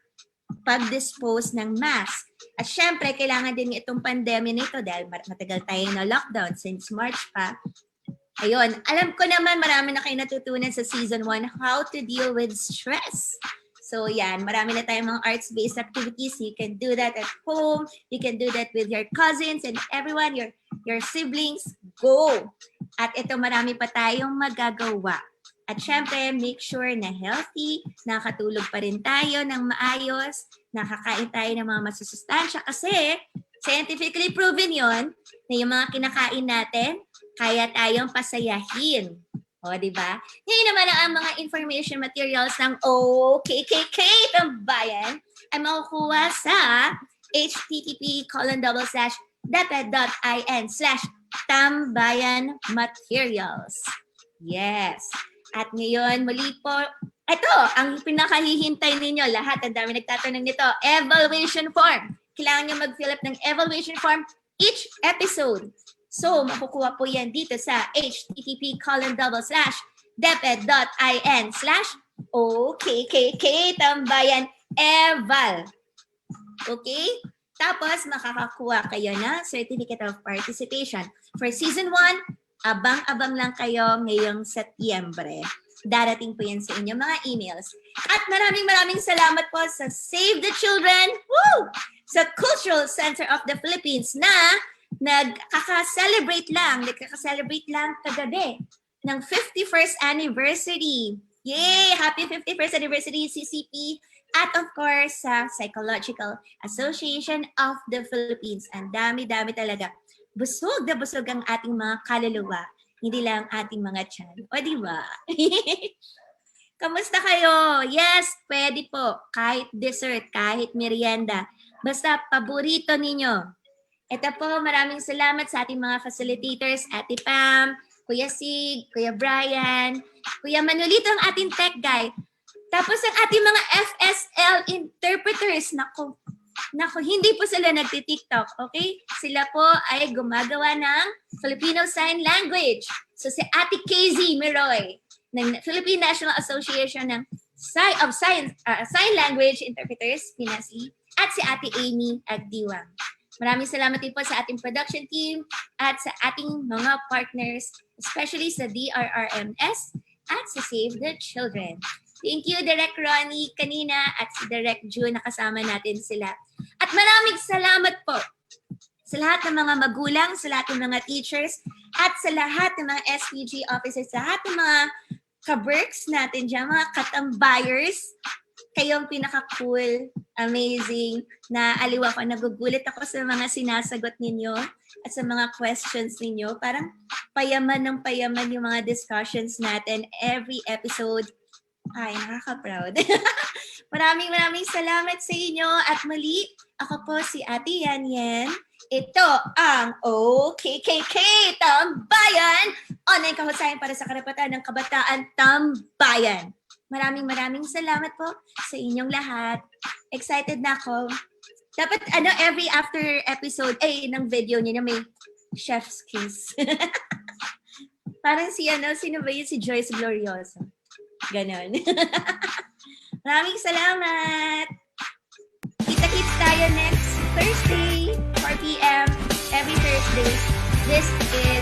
pag-dispose ng mask. At syempre, kailangan din itong pandemya nito dahil matagal tayo na lockdown since March pa. Ayun, alam ko naman marami na kayo natutunan sa season 1 how to deal with stress. So yan, marami na tayong mga arts-based activities. You can do that at home. You can do that with your cousins and everyone, your siblings. Go! At ito, marami pa tayong magagawa. At syempre, make sure na healthy, nakatulog pa rin tayo ng maayos, nakakain tayo ng mga masusustansya kasi scientifically proven yon na yung mga kinakain natin, kaya tayong pasayahin. O, di ba? Ngayon naman ang mga information materials ng OKKK Tambayan ay makukuha sa http://deped.in/tambayanmaterials. Yes. At ngayon, muli po, ito, ang pinakahihintay ninyo, lahat, ang dami nagtatanong nito, evaluation form. Kailangan nyo mag-fill up ng evaluation form each episode. So, makukuha po yan dito sa http://deped.in/OKKK-tambayan-eval. Okay? Tapos, makakakuha kayo na Certificate of Participation. For Season 1, abang-abang lang kayo ngayong Setyembre. Darating po yan sa inyong mga emails. At maraming salamat po sa Save the Children, woo! Sa Cultural Center of the Philippines na nagkaka-celebrate lang kagabi ng 51st anniversary. Yay! Happy 51st anniversary, CCP! At of course, sa Psychological Association of the Philippines. Ang dami-dami talaga. Busog na busog ang ating mga kaluluwa. Hindi lang ating mga tiyan. O diba? Kamusta kayo? Yes, pwede po. Kahit dessert, kahit merienda. Basta paborito ninyo. Ito po, maraming salamat sa ating mga facilitators, Ate Pam, Kuya Sig, Kuya Brian, Kuya Manolito ang ating tech guy. Tapos ang ating mga FSL interpreters, naku, hindi po sila nagti-TikTok, okay? Sila po ay gumagawa ng Filipino Sign Language. So si Ate KZ Miroy ng Philippine National Association ng Sign Language Interpreters, PNASI, at si Ate Amy Agdiwang. Maraming salamat din po sa ating production team at sa ating mga partners, especially sa DRRMS at sa Save the Children. Thank you, Direk Ronnie kanina at si Direk June, nakasama natin sila. At maraming salamat po sa lahat ng mga magulang, sa lahat ng mga teachers, at sa lahat ng mga SPG officers, sa lahat ng mga ka-berks natin dyan, mga katambayers. Kayong pinaka-cool, amazing, na aliw ako, nagugulit ako sa mga sinasagot ninyo at sa mga questions ninyo. Parang payaman ng payaman yung mga discussions natin every episode. Ay, nakaka-proud. Maraming salamat sa inyo at muli, ako po si Ate Yan Yan. Ito ang OKKK Tambayan, online kahusayan para sa karapatan ng kabataan Tambayan. Maraming salamat po sa inyong lahat. Excited na ako. Dapat every after episode ng video niya na may chef's kiss. Parang sino ba yun? Si Joyce Glorioso. Ganon. Maraming salamat. Kita-kits tayo next Thursday, 4 p.m. every Thursday. This is